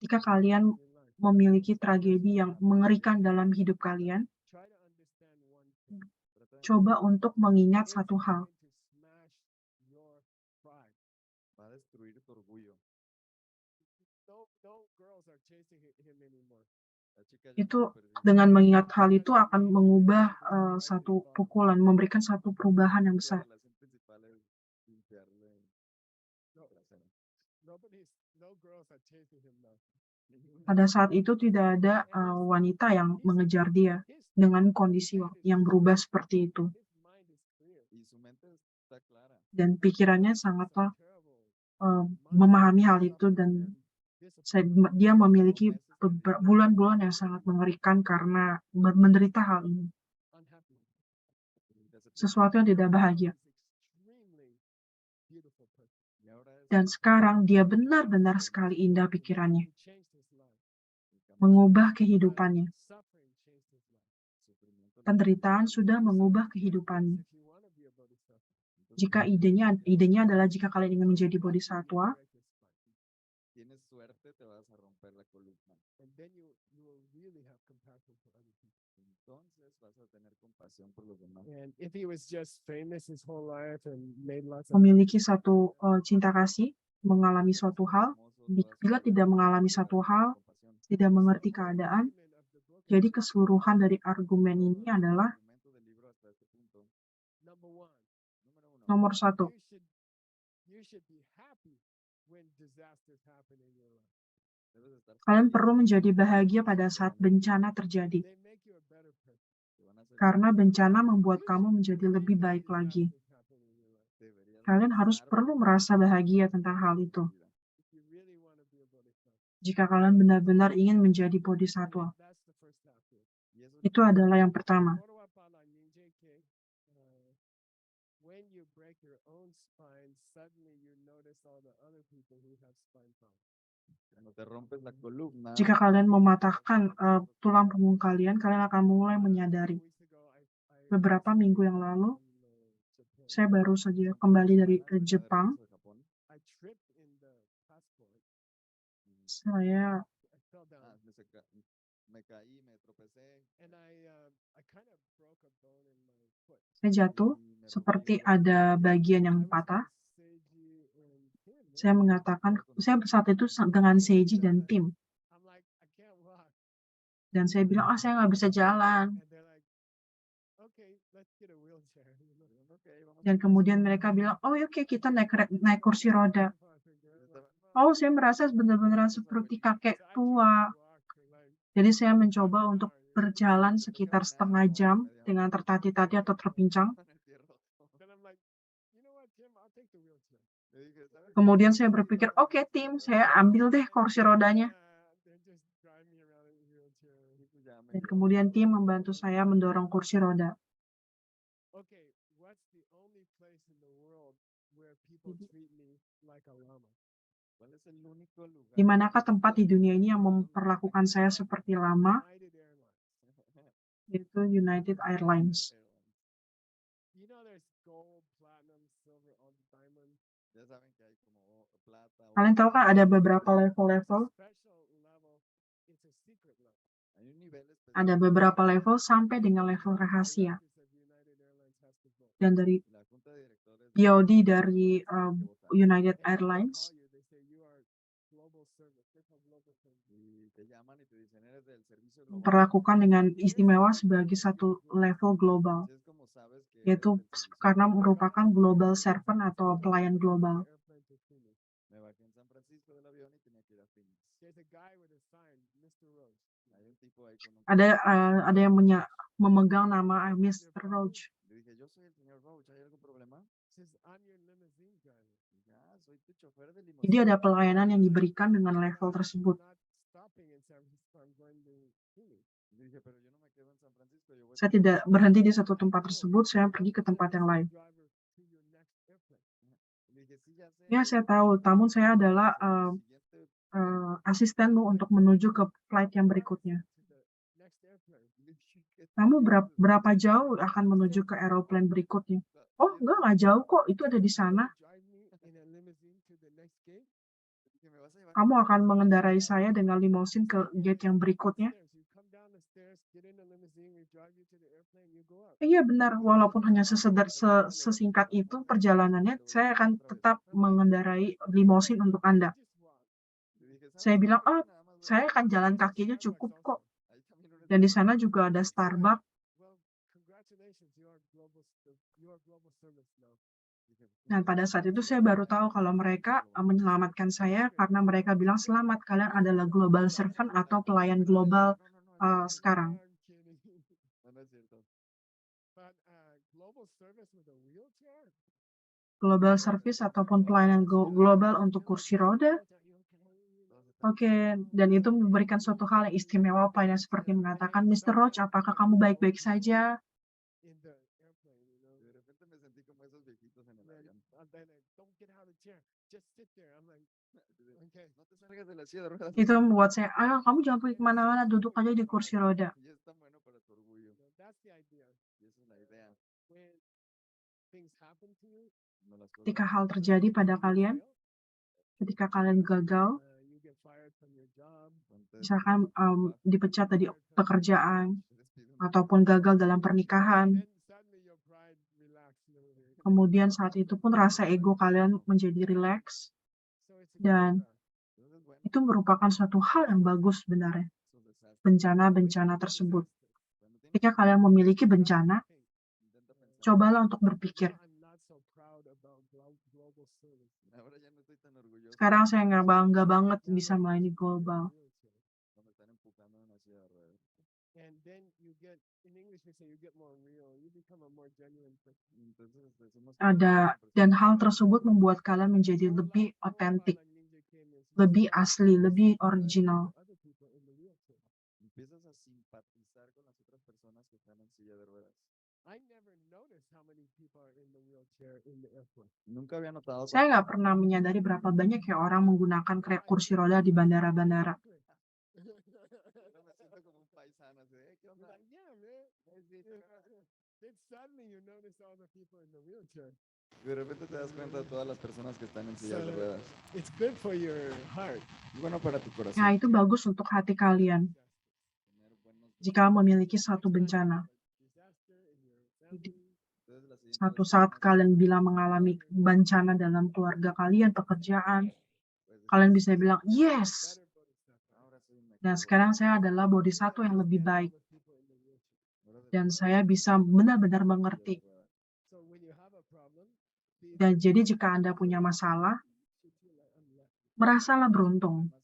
Jika kalian in life, memiliki tragedi yang mengerikan dalam hidup kalian, try to understand one thing. trata de coba untuk mengingat It's satu hal. going to smash your pride. va a destruir tu orgullo. No girls are chasing him anymore. La chica ya no Itu lo persigue. dengan mengingat hal itu akan mengubah satu pukulan, memberikan satu perubahan yang La besar. relación principal es limpiarle el No. trasero. No girls are chasing him now. Pada saat itu tidak ada wanita yang mengejar dia dengan kondisi yang berubah seperti itu. His mind is clear. Y su mente está clara. Dan pikirannya sangatlah Terrible memahami hal itu, dan disappointment. dia memiliki bulan-bulan yang sangat mengerikan karena menderita hal ini. Unhappy. Sesuatu yang tidak bahagia. Extremely beautiful person. Y ahora es Dan sekarang dia benar-benar sekali indah pikirannya, He changed his life. mengubah kehidupannya. Suffering changed his life. sufrimiento. Penderitaan sudah mengubah kehidupannya. If you want to be a bodhisattva, Jika idenya adalah jika kalian ingin menjadi bodhisattva, break his spine. Tienes suerte, te vas a romper la columna. And then you will really have compassion for other people. Entonces vas a tener compasión por los demás. And if he was just famous his whole life and made lots of memiliki satu cinta kasih, mengalami suatu hal, bila tidak mengalami satu hal, tidak mengerti keadaan, jadi keseluruhan dari argumen ini adalah number one, nomor satu, you should be happy when disasters happen in your life. kalian perlu menjadi bahagia pada saat bencana terjadi, They make you a better person. karena bencana membuat kamu menjadi lebih baik lagi. Disasters happen in your life. Kalian harus perlu merasa bahagia tentang hal itu, If you really want to be a bodhisattva. jika kalian benar-benar ingin menjadi bodhisattva. That's the first step here. Itu adalah yang pertama. When you break your own spine, suddenly you notice all the other people who have spine problems. Cuando te rompes la columna, Jika kalian mematahkan tulang punggung kalian akan mulai menyadari. Beberapa minggu yang lalu, saya baru saja kembali dari Jepang. I tripped in the passport. Saya I fell down me caí, me tropecé. and I kind of broke a bone in my foot. jatuh seperti ada bagian yang patah. Saya mengatakan, saya saat itu dengan Seiji dan tim. I'm like, I can't walk. Dan saya bilang, saya nggak bisa jalan. And they're like, okay, let's get a wheelchair. Dan kemudian mereka bilang, oh oke, kita naik kursi roda. Oh, saya merasa benar-benar seperti kakek tua. Jadi saya mencoba untuk berjalan sekitar setengah jam dengan tertati-tati atau terpincang. Then I'm like, you know what, Tim, I'll take the wheelchair. Kemudian saya berpikir, oke Tim, saya ambil deh kursi rodanya. They just drive me around in a wheelchair. Dan kemudian tim membantu saya mendorong kursi roda. Okay, what's the only place in the world where people treat me like a lama? ¿Cuál es el único lugar? Di manakah tempat di dunia ini yang memperlakukan saya seperti lama? United Airlines. Yaitu United Airlines. You know there's gold, platinum, silver, all the diamond. Ya saben que hay como plata. Kalian tahu kan ada beberapa level-level. Special level. It's a secret level. Hay un nivel Ada específico beberapa de level sampai dengan level rahasia. Dan dari la junta de directores de POD dari tiene que votar. United Airlines Y te llaman y te dicen, eres del servicio global. memperlakukan dengan istimewa sebagai satu level global, Así es como sabes que eres yaitu del servicio karena global. merupakan global servant atau pelayan global. Me bajé en San Francisco del avión y tenía que ir a Phoenix. Hay un tipo ahí con un Ada yang memegang nama Mr. Roach. Le dije, yo soy el señor Roach, ¿hay algún problema? Dije, soy tu chofer de Jadi limusina. ada pelayanan yang diberikan dengan level tersebut. Le dije, pero yo no me quedo en San Francisco, yo voy Saya para tidak Phoenix. berhenti di satu tempat tersebut, saya pergi ke tempat yang lain. Le dije, sí, ya sé. Ya, saya tahu, namun saya adalah Siguiente. asistenmu untuk menuju ke flight yang berikutnya. Le dije, ¿qué Kamu dices? berapa jauh akan menuju ke aeroplane berikutnya? Oh, enggak jauh kok, itu ada di sana. Dije, ¿me vas a llevar Kamu en akan limusina? mengendarai saya dengan limosin ke gate yang berikutnya. Iya benar, walaupun hanya sesingkat itu perjalanannya, saya akan tetap mengendarai limosin untuk Anda. Le dije, ¿sabes Saya qué? bilang, Creo oh, que nada más saya voy akan a jalan ir a kaki aja Starbucks. cukup kok. Ahí también un Dan di sana Starbucks. juga ada Starbucks. Dije, Dan pada saat itu saya baru tahu kalau mereka menyelamatkan saya karena mereka bilang, selamat, kalian adalah global servant atau pelayan global sekarang. No, no es cierto. Global service ataupun pelayanan global untuk kursi roda. Oke, dan itu memberikan suatu hal yang istimewa, pelayanan seperti mengatakan, Mr. Roach, apakah kamu baik-baik saja? De repente me sentí como esos viejitos en el avión. No te salgas de la silla de ruedas. Itu membuat saya, ayo kamu jangan pergi kemana-mana, duduk aja di kursi roda. Y es tan bueno para tu orgullo. Y esa es la idea. No, las cosas Ketika hal terjadi pada kalian, ketika kalian gagal, Entonces, misalkan dipecat dari pekerjaan, ataupun gagal dalam pernikahan, kemudian saat itu pun rasa ego kalian menjadi rileks, dan itu merupakan suatu hal yang bagus sebenarnya, bencana-bencana tersebut. Ketika kalian memiliki bencana, cobalah untuk berpikir, ahora ya no estoy tan orgulloso. sekarang saya nggak bangga banget bisa melayani global. No me están empujando en una silla de ruedas. Entonces, decimos que Dan hal tersebut membuat kalian menjadi lebih otentik, lebih asli, lebih original. empiezas a simpatizar con las otras personas que están en silla de ruedas. Nunca había notado Saya nggak pernah menyadari berapa banyak ya orang menggunakan kursi roda di bandara-bandara. No me siento como un paisano, así de, ¿qué onda? De repente te das cuenta de todas las personas que están en sillas de ruedas. It's good for your heart. Bueno para tu corazón. Nah, itu bagus untuk hati kalian Tener buenos jika memiliki suatu bencana. Entonces, la siguiente Suatu vez que saat tengas kalian bila mengalami bencana dalam keluarga kalian, pekerjaan, pues, kalian bisa bilang, yes! ahora soy un Dan mejor sekarang saya adalah bodhisattva yang lebih baik. Ahora de Dan verdad saya bisa benar-benar mengerti. Dan jadi jika Anda punya masalah, merasalah beruntung. más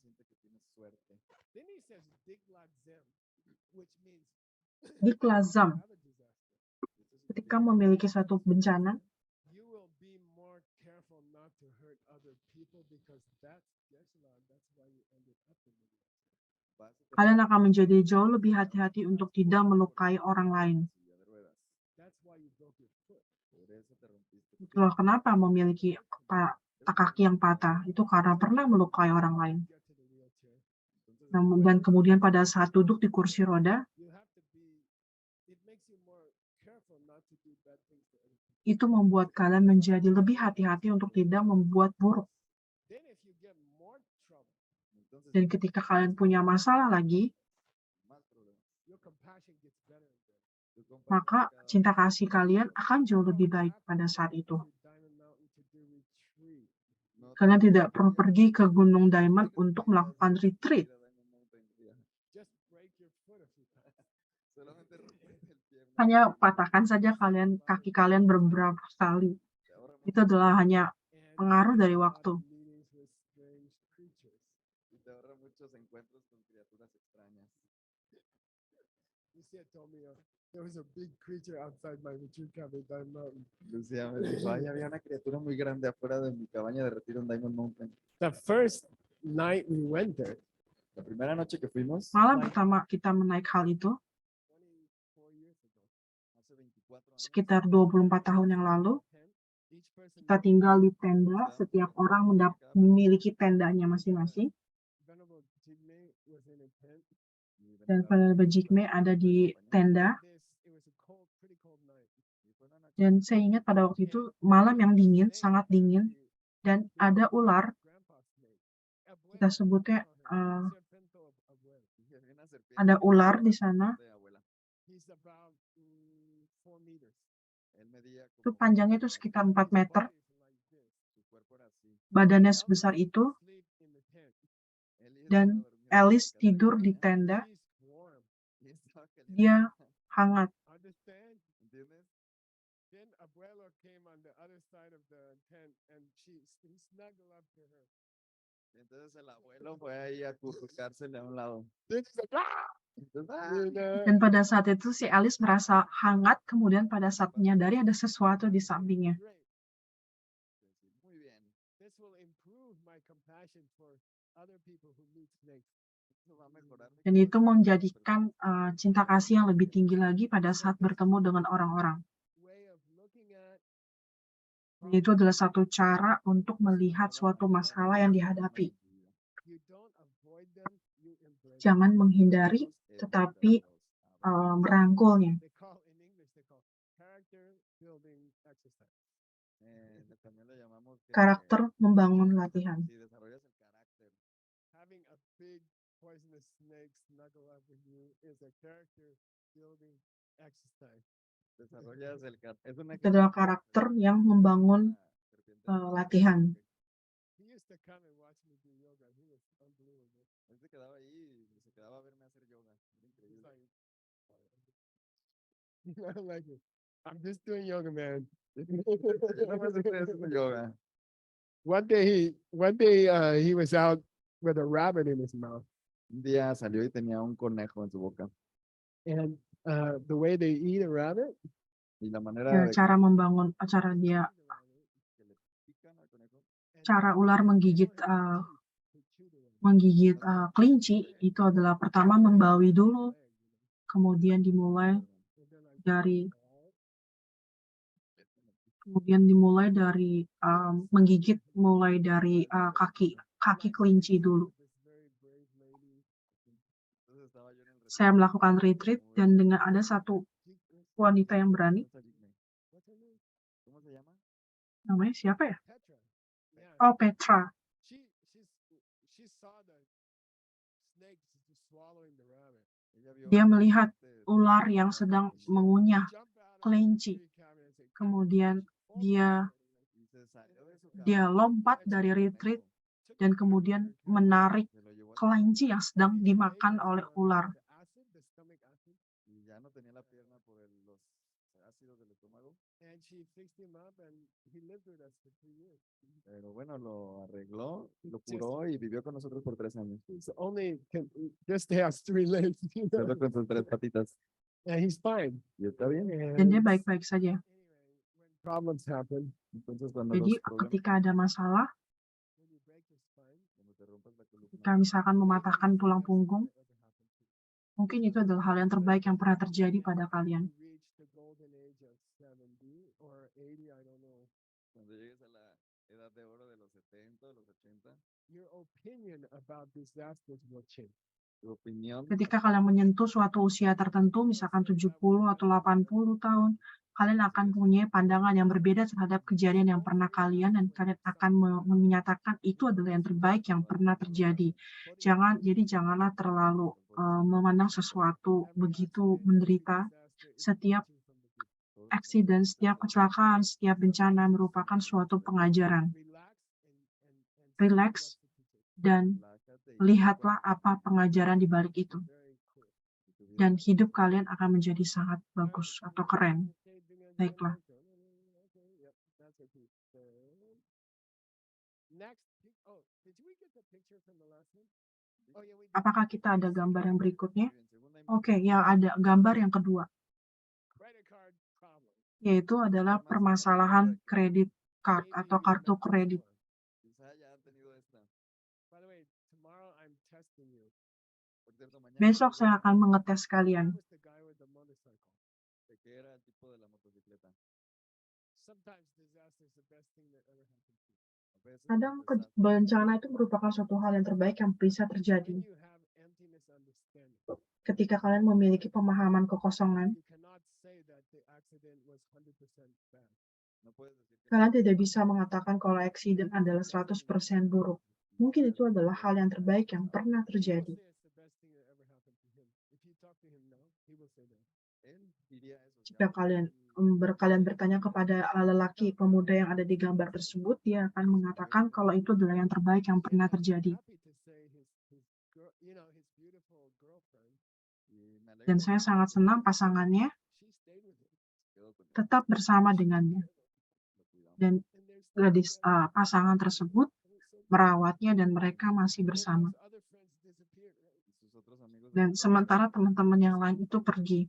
siente que tienes suerte. Diklazam, ketika memiliki suatu bencana, kalian akan menjadi jauh lebih hati-hati untuk tidak melukai orang lain. Silla de ruedas. Por eso te rompiste. Itulah kenapa memiliki kaki yang patah, itu karena pernah melukai orang lain. Dan kemudian pada saat duduk di kursi roda, itu membuat kalian menjadi lebih hati-hati untuk tidak membuat buruk. Entonces, Dan ketika kalian punya masalah lagi, Tú compartes maka cada cinta uno. kasih kalian akan jauh lebih baik pada saat itu. No Kalian tienes tidak que perlu ir pergi ke Gunung no Diamond tienes untuk que ir a melakukan hacer retreat. ir a Diamond Mountain, ya. Just break your foot a few times. Solamente rompete el pie unas Hanya veces. patahkan saja kaki kalian beberapa kali. Te ahorra Itu mucho adalah hanya And pengaruh you dari have a lot waktu. of meetings with strange creatures. y te ahorra muchos encuentros con criaturas extrañas. Lucia told me there was a big creature outside my retreat camp in Diamond Mountain. Lucía me dijo, ay, había una criatura muy grande afuera de mi cabaña de retiro en Diamond Mountain. The first night we went there, La primera noche que fuimos, Malam pertama kita menaik hal itu, 24 years ago, hace 24 años, sekitar 24 tahun yang lalu, each person kita tinggal di tenda, setiap orang memiliki tendanya masing-masing, Venerable Jigme was in a tent. y dan venerable Venerable Jigme ada di tenda, It was a cold, pretty cold night. y fue una noche dan saya ingat pada waktu itu malam yang dingin, sangat dingin, dan ada ular, Grandpa snake. kita sebutnya Serpento abuelo. y había una serpiente ada que ular se di llama sana. serpiente abuela. He's about 4 meters. Él medía Itu como panjangnya itu 4 sekitar metros. 4 meter, Body is like this. Su cuerpo era así. badannya sebesar itu, Sleep in the tent. Él iba a dan dormir en la Alice casa tidur di cabaña, tenda, She's warm. y estaba caliente. dia hangat. Understand? ¿Entiendes? Then abuelo came on the other side of the tent and he snuggled up to her. Y entonces el abuelo fue ahí a acurrucársele a un lado. Then she's like, ah! Entonces, Dan pada saat itu si Alice merasa hangat, kemudian pada saat menyadari ada sesuatu di sampingnya. Great. muy bien. This will improve my compassion for other people who meet snakes. Eso va a mejorar mi Dan itu compasión por las menjadikan personas. cinta kasih yang lebih tinggi lagi pada saat bertemu dengan orang-orang. Way of looking at Dan itu adalah satu cara untuk melihat suatu masalah yang dihadapi. you don't avoid them, you embrace them. Jangan menghindari, tetapi merangkulnya. They call in English they call character building exercise. En español le llamamos que Karakter membangun latihan. si desarrollas el carácter, Having a big poisonous snake snuggle up with you is a character building exercise. desarrollas el carácter. Es un Itu adalah karakter yang membangun latihan. He used to come and watch me do yoga. He was unbelievable. Él se quedaba ahí y se quedaba a verme hacer yoga. Era He's increíble. like, I don't like it. I'm just doing yoga, man. Yo nomás estoy haciendo yoga. One day he was out with a rabbit in his mouth, Un día salió y tenía un conejo en su boca. and the way they eat a rabbit, Y la manera Ya, de cara membangun, cara dia, que le pican al conejo, cara ular menggigit kelinci itu adalah pertama membawi dulu, kemudian dimulai dari menggigit mulai dari kaki kelinci dulu. entonces estaba yo en el Saya retiro melakukan retreat muy- dan dengan ada satu wanita yang berani, ¿Cómo se llama? namanya siapa ya? Petra. Yeah. Oh, Petra. She saw the snake swallowing the rabbit. Ella vio Dia a la melihat serpiente ular devorando yang al sedang conejo. mengunyah Jump out of the kelinci. tree cabin and say, Kemudian dia Y se salió de su dia cabaña, lompat echó dari al retreat conejo, took dan it kemudian back to her cabin. menarik se lo llevó a su kelinci yang sedang His leg dimakan was oleh on ular. the acid, the stomach acid, y ya no tenía la pierna por los ácidos del estómago, and she fixed him up, and he lived with us for 3 years. pero bueno, lo arregló, lo curó y vivió con nosotros por 3 años, He's just has 3 legs, you know, solo con sus 3 patitas. and he's fine. Y está bien. Dan dia And baik-baik saja. anyway, when problems happen, Entonces, cuando Jadi los problemas, ketika ada masalah, when you break your spine, cuando te rompas la ketika columna, misalkan mematahkan maybe tulang it's the best punggung, thing that ever happened to you. mungkin itu adalah hal yang terbaik yang pernah terjadi pada kalian. You reach the golden age of 70 or 80, I don't know. cuando llegues a la edad de oro de los 70, los 80, Your opinion about disasters will change. tu opinión Ketika kalian menyentuh suatu usia tertentu, misalkan 70 atau 80 tahun, kalian akan punya pandangan yang berbeda terhadap kejadian yang pernah kalian, dan kalian akan menyatakan itu adalah yang terbaik yang pernah terjadi. Janganlah terlalu memandang sesuatu begitu menderita. Setiap accident, setiap kecelakaan, setiap bencana merupakan suatu pengajaran. Relax dan lihatlah apa pengajaran di balik itu. Dan hidup kalian akan menjadi sangat bagus atau keren. Baiklah. Apakah kita ada gambar yang berikutnya? Oke, ya ada gambar yang kedua, yaitu adalah permasalahan kredit card atau kartu kredit. Besok saya akan mengetes kalian. Kadang bencana itu merupakan suatu hal yang terbaik yang bisa terjadi. Ketika kalian memiliki pemahaman kekosongan, kalian tidak bisa mengatakan kalau accident adalah 100% buruk. Mungkin itu adalah hal yang terbaik yang pernah terjadi. Jika kalian bertanya kepada lelaki pemuda yang ada di gambar tersebut, dia akan mengatakan kalau itu adalah yang terbaik yang pernah terjadi. Dan saya sangat senang pasangannya tetap bersama dengannya. Dan gadis pasangan tersebut merawatnya dan mereka masih bersama. Dan sementara teman-teman yang lain itu pergi.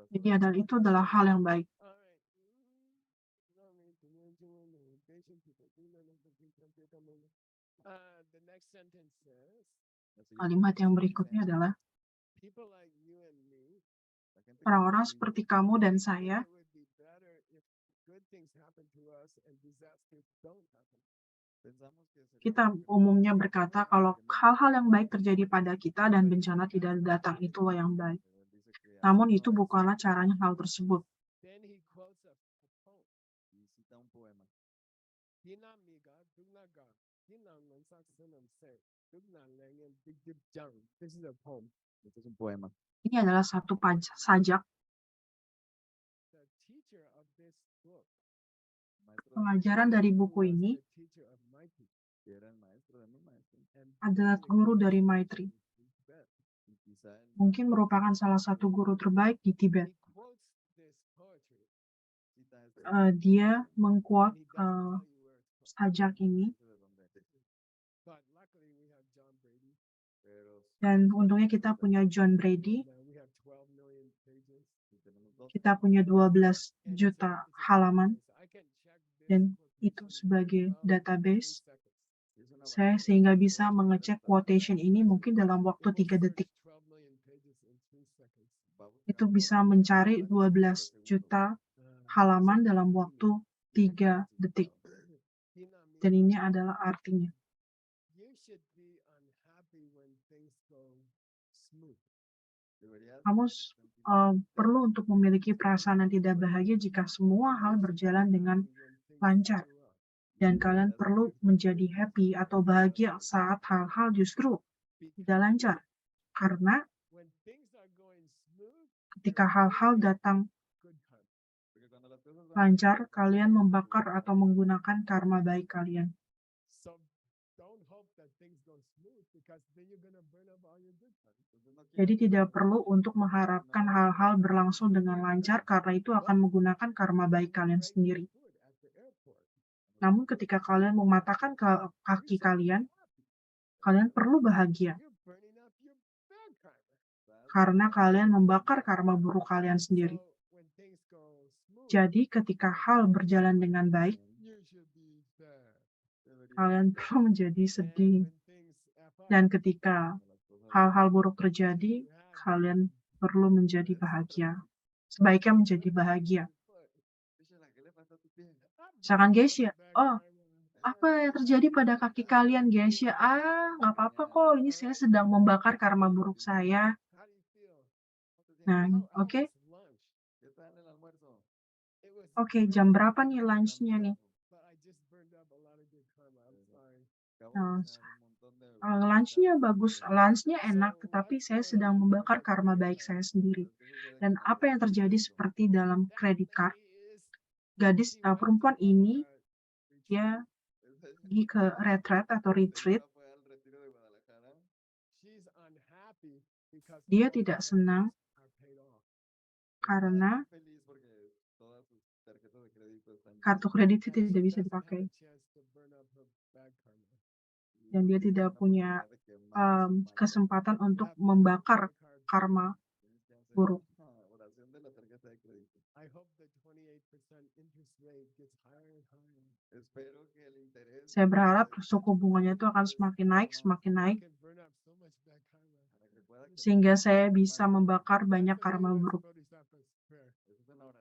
Jadi itu adalah hal yang baik. Kalimat yang berikutnya adalah, orang-orang seperti kamu dan saya kita umumnya berkata kalau hal-hal yang baik terjadi pada kita dan bencana tidak datang, itulah yang baik. Namun itu bukanlah caranya hal tersebut. Ini adalah satu sajak. Pengajaran dari buku ini adalah guru dari Maitri. Mungkin merupakan salah satu guru terbaik di Tibet. Dia mengquote sajak ini. Dan untungnya kita punya John Brady. Kita punya 12 juta halaman. Dan itu sebagai database. Saya sehingga bisa mengecek quotation ini mungkin dalam waktu 3 detik. Itu bisa mencari 12 juta halaman dalam waktu 3 detik. Dan ini adalah artinya. Kamu perlu untuk memiliki perasaan yang tidak bahagia jika semua hal berjalan dengan lancar. Dan kalian perlu menjadi happy atau bahagia saat hal-hal justru tidak lancar. Karena ketika hal-hal datang lancar, kalian membakar atau menggunakan karma baik kalian. Jadi tidak perlu untuk mengharapkan hal-hal berlangsung dengan lancar karena itu akan menggunakan karma baik kalian sendiri. Namun ketika kalian mematahkan kaki kalian perlu bahagia. Karena kalian membakar karma buruk kalian sendiri. Jadi ketika hal berjalan dengan baik, kalian perlu menjadi sedih. Dan ketika hal-hal buruk terjadi, kalian perlu menjadi bahagia. Sebaiknya menjadi bahagia. Misalkan Geisha, apa yang terjadi pada kaki kalian Geisha? Nggak apa-apa kok, ini saya sedang membakar karma buruk saya. Nah, oke. Oke, jam berapa nih lunch-nya nih? lunch-nya bagus, lunch-nya enak, tetapi saya sedang membakar karma baik saya sendiri. Dan apa yang terjadi seperti dalam credit card, perempuan ini, dia pergi ke retreat atau retreat, dia tidak senang karena kartu kreditnya tidak bisa dipakai. Dan dia tidak punya kesempatan untuk membakar karma buruk. Saya berharap suku bunganya itu akan semakin naik, sehingga saya bisa membakar banyak karma buruk.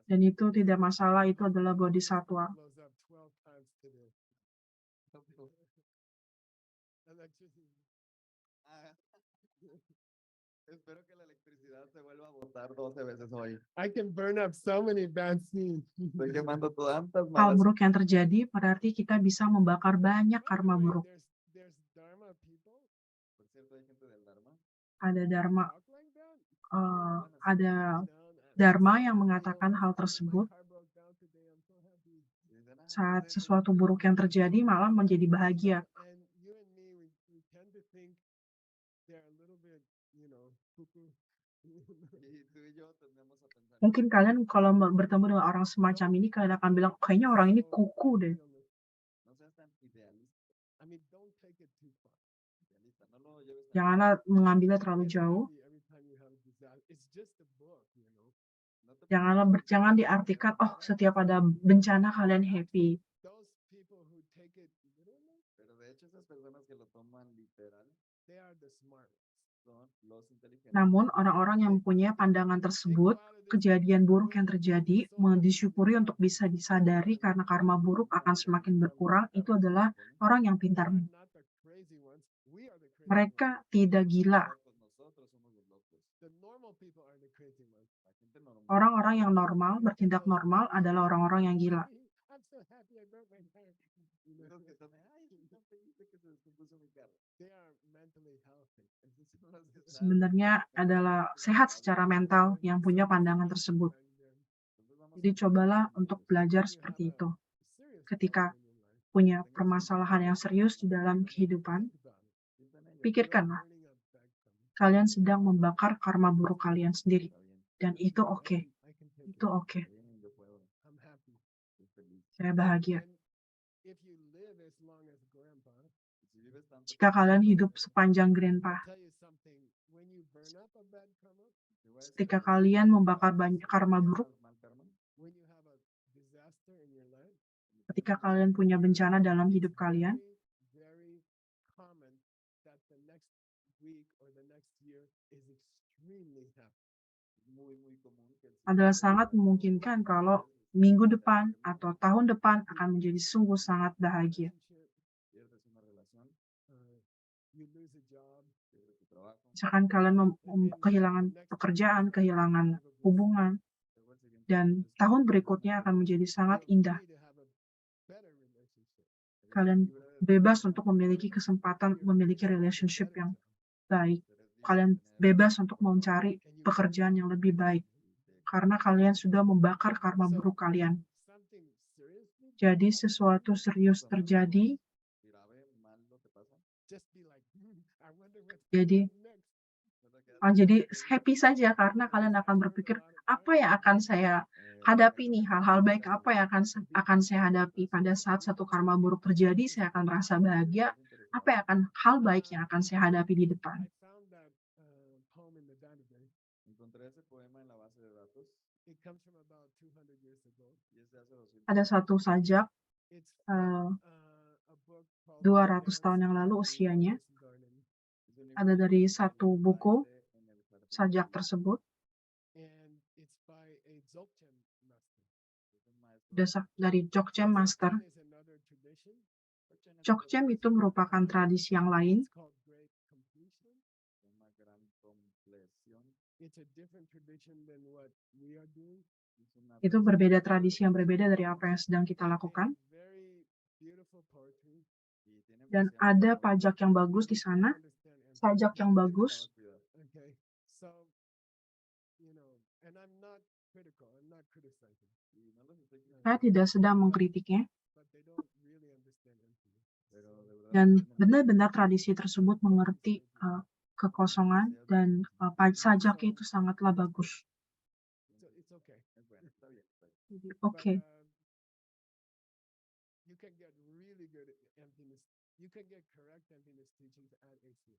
Dan itu tidak masalah, itu adalah bodhisattva. Espero que la electricidad se vuelva a botar 12 veces hoy. I can burn up so many bad seeds. Estoy quemando tantas Hal malas. buruk yang terjadi berarti kita bisa membakar banyak karma buruk. There's Dharma people. Por cierto, hay gente del Dharma. Ada dharma, Talk like that. ada dharma yang mengatakan hal tersebut saat sesuatu buruk yang terjadi malah menjadi bahagia. And you and me, we tend to think they're a little bit, cuckoo. Y tú y yo tendemos a pensar. Mungkin kalian kalau bertemu dengan orang semacam ini, kalian akan bilang, kayaknya orang ini kuku deh. No seas tan idealista. I mean, don't take it too far. Idealista. No lo lleves tan Janganlah mengambilnya terlalu jauh. Every time you have a disaster, it's just a book, No te Jangan diartikan, oh setiap ada bencana kalian happy. Those people who take it literally, Pero de hecho esas personas que lo toman literal they are the smart ones. son los inteligentes. Namun orang-orang yang mempunyai pandangan tersebut, kejadian buruk yang terjadi, disyukuri untuk bisa disadari karena karma buruk akan semakin berkurang, itu adalah orang yang pintar. They are not the crazy ones. We are the crazy ones. Mereka tidak gila. Nosotros somos los locos. The normal people are the crazy ones. La gente normal. Orang-orang yang normal, bertindak normal adalah orang-orang yang gila. I'm so happy I broke my car. Esos que están, ay, estoy tan feliz de que se descompuso mi carro. They are mentally healthy. Esos son los que están- Sebenarnya adalah sehat secara mental yang punya pandangan tersebut. Entonces vamos Jadi cobalah untuk belajar seperti itu. Ketika punya permasalahan yang serius di dalam kehidupan, pikirkanlah, kalian sedang membakar karma buruk kalian sendiri. Dan itu oke. Itu oke. yo puedo, I'm happy. estoy feliz. Saya bahagia. And if you live as long as grandpa, Y si vives tanto Jika kalian hidup sepanjang grandpa, I'll tell you something. When you burn up a bad karma, te voy a decir ketika algo, kalian membakar banyak karma buruk, mal karma, when you have a disaster in your life, ketika kalian punya bencana dalam hidup kalian, very common that the next week or the next year is extremely happy. muy común que el adalah siguiente sangat año memungkinkan kalau minggu depan atau tahun depan akan menjadi sungguh sangat bahagia. pierdes una relación, You lose a job. pierdes tu trabajo, Misalkan kalian kehilangan pekerjaan, kehilangan hubungan, luego el siguiente dan año es tahun berikutnya akan menjadi sangat indah. To have a better relationship. Kalian bebas untuk memiliki kesempatan memiliki relationship yang baik. Kalian bebas untuk mencari pekerjaan yang lebih baik, karena kalian sudah membakar karma buruk kalian. Something seriously, Jadi sesuatu serius terjadi, grave, mal lo que pasa, just be like, I wonder what's jadi next. solo quedas jadi happy saja karena kalian akan berpikir, apa yang akan saya hadapi nih, hal-hal baik apa yang akan saya hadapi pada saat satu karma buruk terjadi, saya akan merasa bahagia. Apa yang akan hal baik yang akan saya hadapi di depan? I found that poem in the database. encontré ese poema en la base de datos It comes from about 200 years ago. y es de hace 200 Ada satu sajak It's eh, a book called 200 Dance tahun yang in lalu the usianya, Lotus Garden. Es un ada libro dari que satu el buku baile en el jardín sajak del- tersebut, And it's by a Dzogchen master. es un maestro dari Dzogchen Master. Dzogchen is another tradition. Dzogchen es otra Dzogchen itu merupakan tradisi yang lain, It's called Great Completion. tradición, una gran compleción, It's a different tradition than what we are doing. es una itu berbeda tradisi yang berbeda dari apa yang sedang kita And lakukan. very beautiful poetry. y tienen dan presión ada por pajak yang bagus di sana, pajak yang bagus. Okay, so, and I'm not critical, I'm not criticizing, y no los estoy Saya criticando, tidak sedang mengkritiknya, but they don't really understand emptiness. pero de verdad dan no entienden. benar-benar tradisi tersebut mengerti kekosongan dan sajak itu sangatlah bagus. So it's okay. Es bueno, está bien, está bien. Jadi, But, Oke, you can get really good at emptiness. You can get correct emptiness teachings at ACA.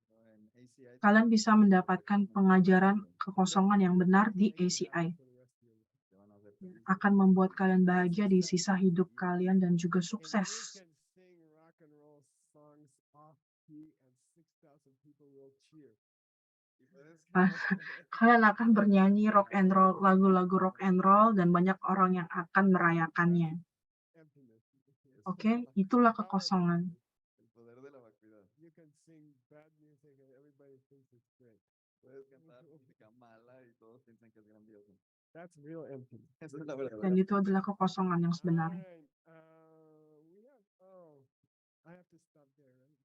Pero en ACI kalian también bisa puedes mendapatkan correctamente pengajaran teaching, kekosongan yang benar di Make you ACI. happy for the rest of your life. te van a hacer feliz Akan membuat kalian bahagia di sisa hidup kalian dan juga And you sukses. can sing rock and roll songs off key and 6,000 people will cheer. y puedes Kalian akan bernyanyi rock and roll, lagu-lagu rock and roll, dan banyak orang yang akan merayakannya. Emptiness. Oke, itulah kekosongan. el poder de la vacuidad. You can sing bad music and everybody thinks it's great. Puedes cantar música mala y todos piensan que es grandioso. That's real emptiness. Esa es la verdadera. Dan itu adalah kekosongan yang sebenarnya. Alright, I have to stop there, right?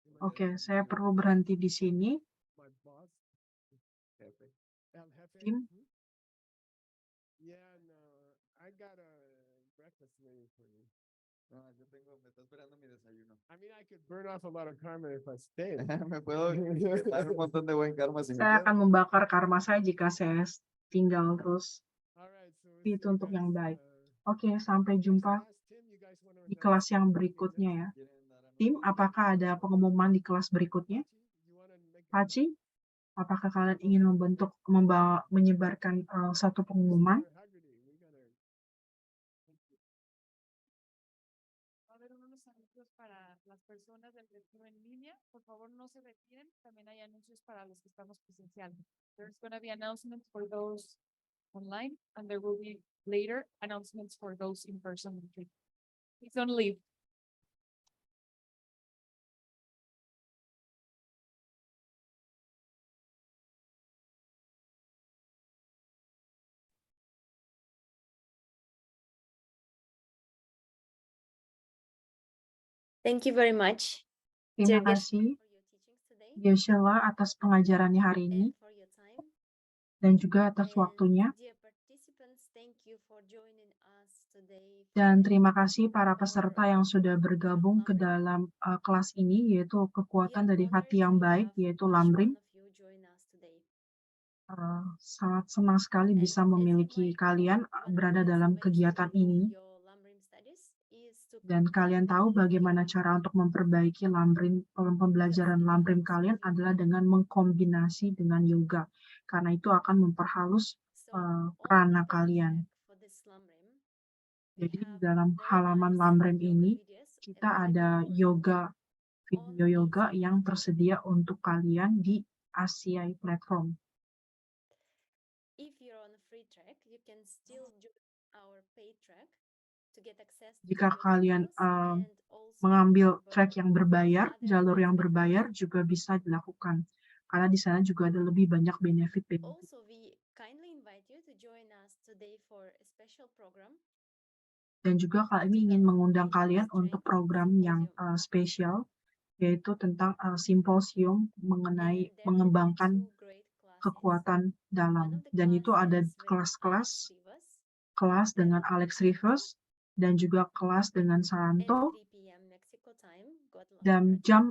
Am I Oke, good? saya perlu berhenti di sini. My boss, Jefe. El Jefe. Tim? Yeah, no, I got a breakfast waiting for me. No, me está esperando mi desayuno. I mean, I could burn off a lot of karma if I stayed. Me puedo quitar un montón de buen karma si me Saya quedo. akan membakar karma saya jika saya tinggal terus. Alright, so we'll Itu see you untuk yang guys, baik. Oke, sampai jumpa next class. Tim, you guys wanna di announce kelas yang something? berikutnya ya. ¿Quieren dar Tim, anuncios? apakah ada pengumuman di kelas berikutnya? Pachi, you wanna make an Paci, apakah kalian ingin menyebarkan satu pengumuman? Mr. Haggerty, we gotta- Va a haber unos anuncios para las personas del retiro en línea. Por favor, no se retiren. También hay anuncios para los que estamos presencial. There's going to be announcements for those online, and there will be later announcements for those in person retreat. Please don't leave. Thank you very much, Terima dear Gershma, kasih, for your teachings today Yeshua, atas pengajarannya hari ini and for your time. dan juga atas And waktunya. dear participants, thank you for joining us today for Dan the terima kasih para our peserta yang sudah bergabung ke dalam kelas ini, yaitu We kekuatan are dari honored hati yang to baik, have yaitu each Lamrim. one of you join us today. Sangat senang sekali And bisa as you memiliki might know, kalian one of berada the dalam ways to kegiatan improve ini. your Lamrim studies is to Dan kalian tahu bagaimana cara untuk memperbaiki pembelajaran Lamrim kalian adalah dengan mengkombinasi dengan yoga. Karena itu akan memperhalus prana kalian. Jadi di dalam halaman Lamrim ini kita ada yoga, video yoga yang tersedia untuk kalian di ACI platform. If you're on a free track, you can still join our paid track to get access to Jika video kalian tutorials and also mengambil have, track yang berbayar, other jalur yang nice berbayar benefits. juga bisa dilakukan. Karena di sana juga ada lebih banyak benefit-benefit. Also, we kindly invite you to join us today for a special program. Dan juga kami ingin mengundang kalian untuk program yang spesial, yaitu tentang simposium mengenai And there will be mengembangkan two great classes. kekuatan One dalam. of the Dan itu ada classes with kelas-kelas, Alex Rivas kelas dengan Alex Rivers, dan juga kelas dengan at Santo, 3 p.m. Mexico time, dan Guadalajara time. jam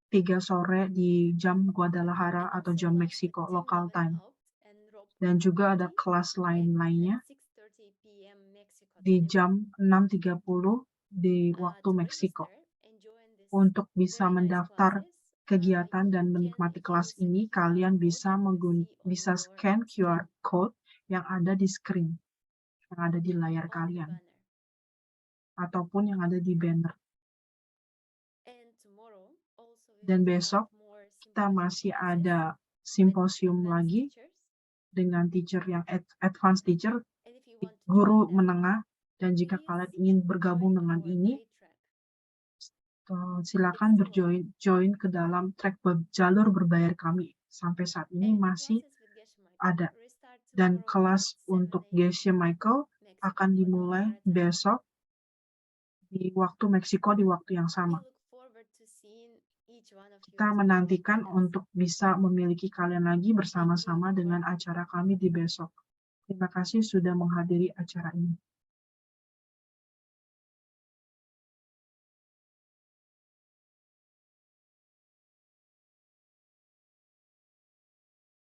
3 sore di jam Guadalajara And atau also jam classes Meksiko, with Tim local time. Levenhaupt and Rob Dan juga ada Conti kelas at lain-lainnya 6:30 p.m. Mexico di time. jam 6.30 di waktu To Meksiko. register and join this Untuk bisa very nice mendaftar classes, kegiatan you dan can menikmati kelas use a ini, QR kalian code bisa that you see bisa on your scan QR screen, code yang ada di screen, yang ada di layar on the kalian, banner. ataupun yang ada di banner. And tomorrow also we Dan will besok have more kita symposium masih classes ada with simposium advanced lagi teachers. dengan teacher yang advanced teacher, And if you want to guru join them, menengah, dan jika please kalian ingin bergabung join dengan our ini, paid track. silakan join ke dalam track jalur berbayar kami. Sampai saat ini And masih classes with Geshe Michael ada. restart Dan tomorrow kelas at 7 untuk a.m. Geshe Michael Mexico akan dimulai Guadalajara time. besok di waktu Meksiko di waktu yang We sama. look forward to seeing each one of you Kita tomorrow menantikan with us. untuk bisa memiliki kalian lagi bersama-sama dengan acara kami di besok. Terima kasih sudah menghadiri acara ini.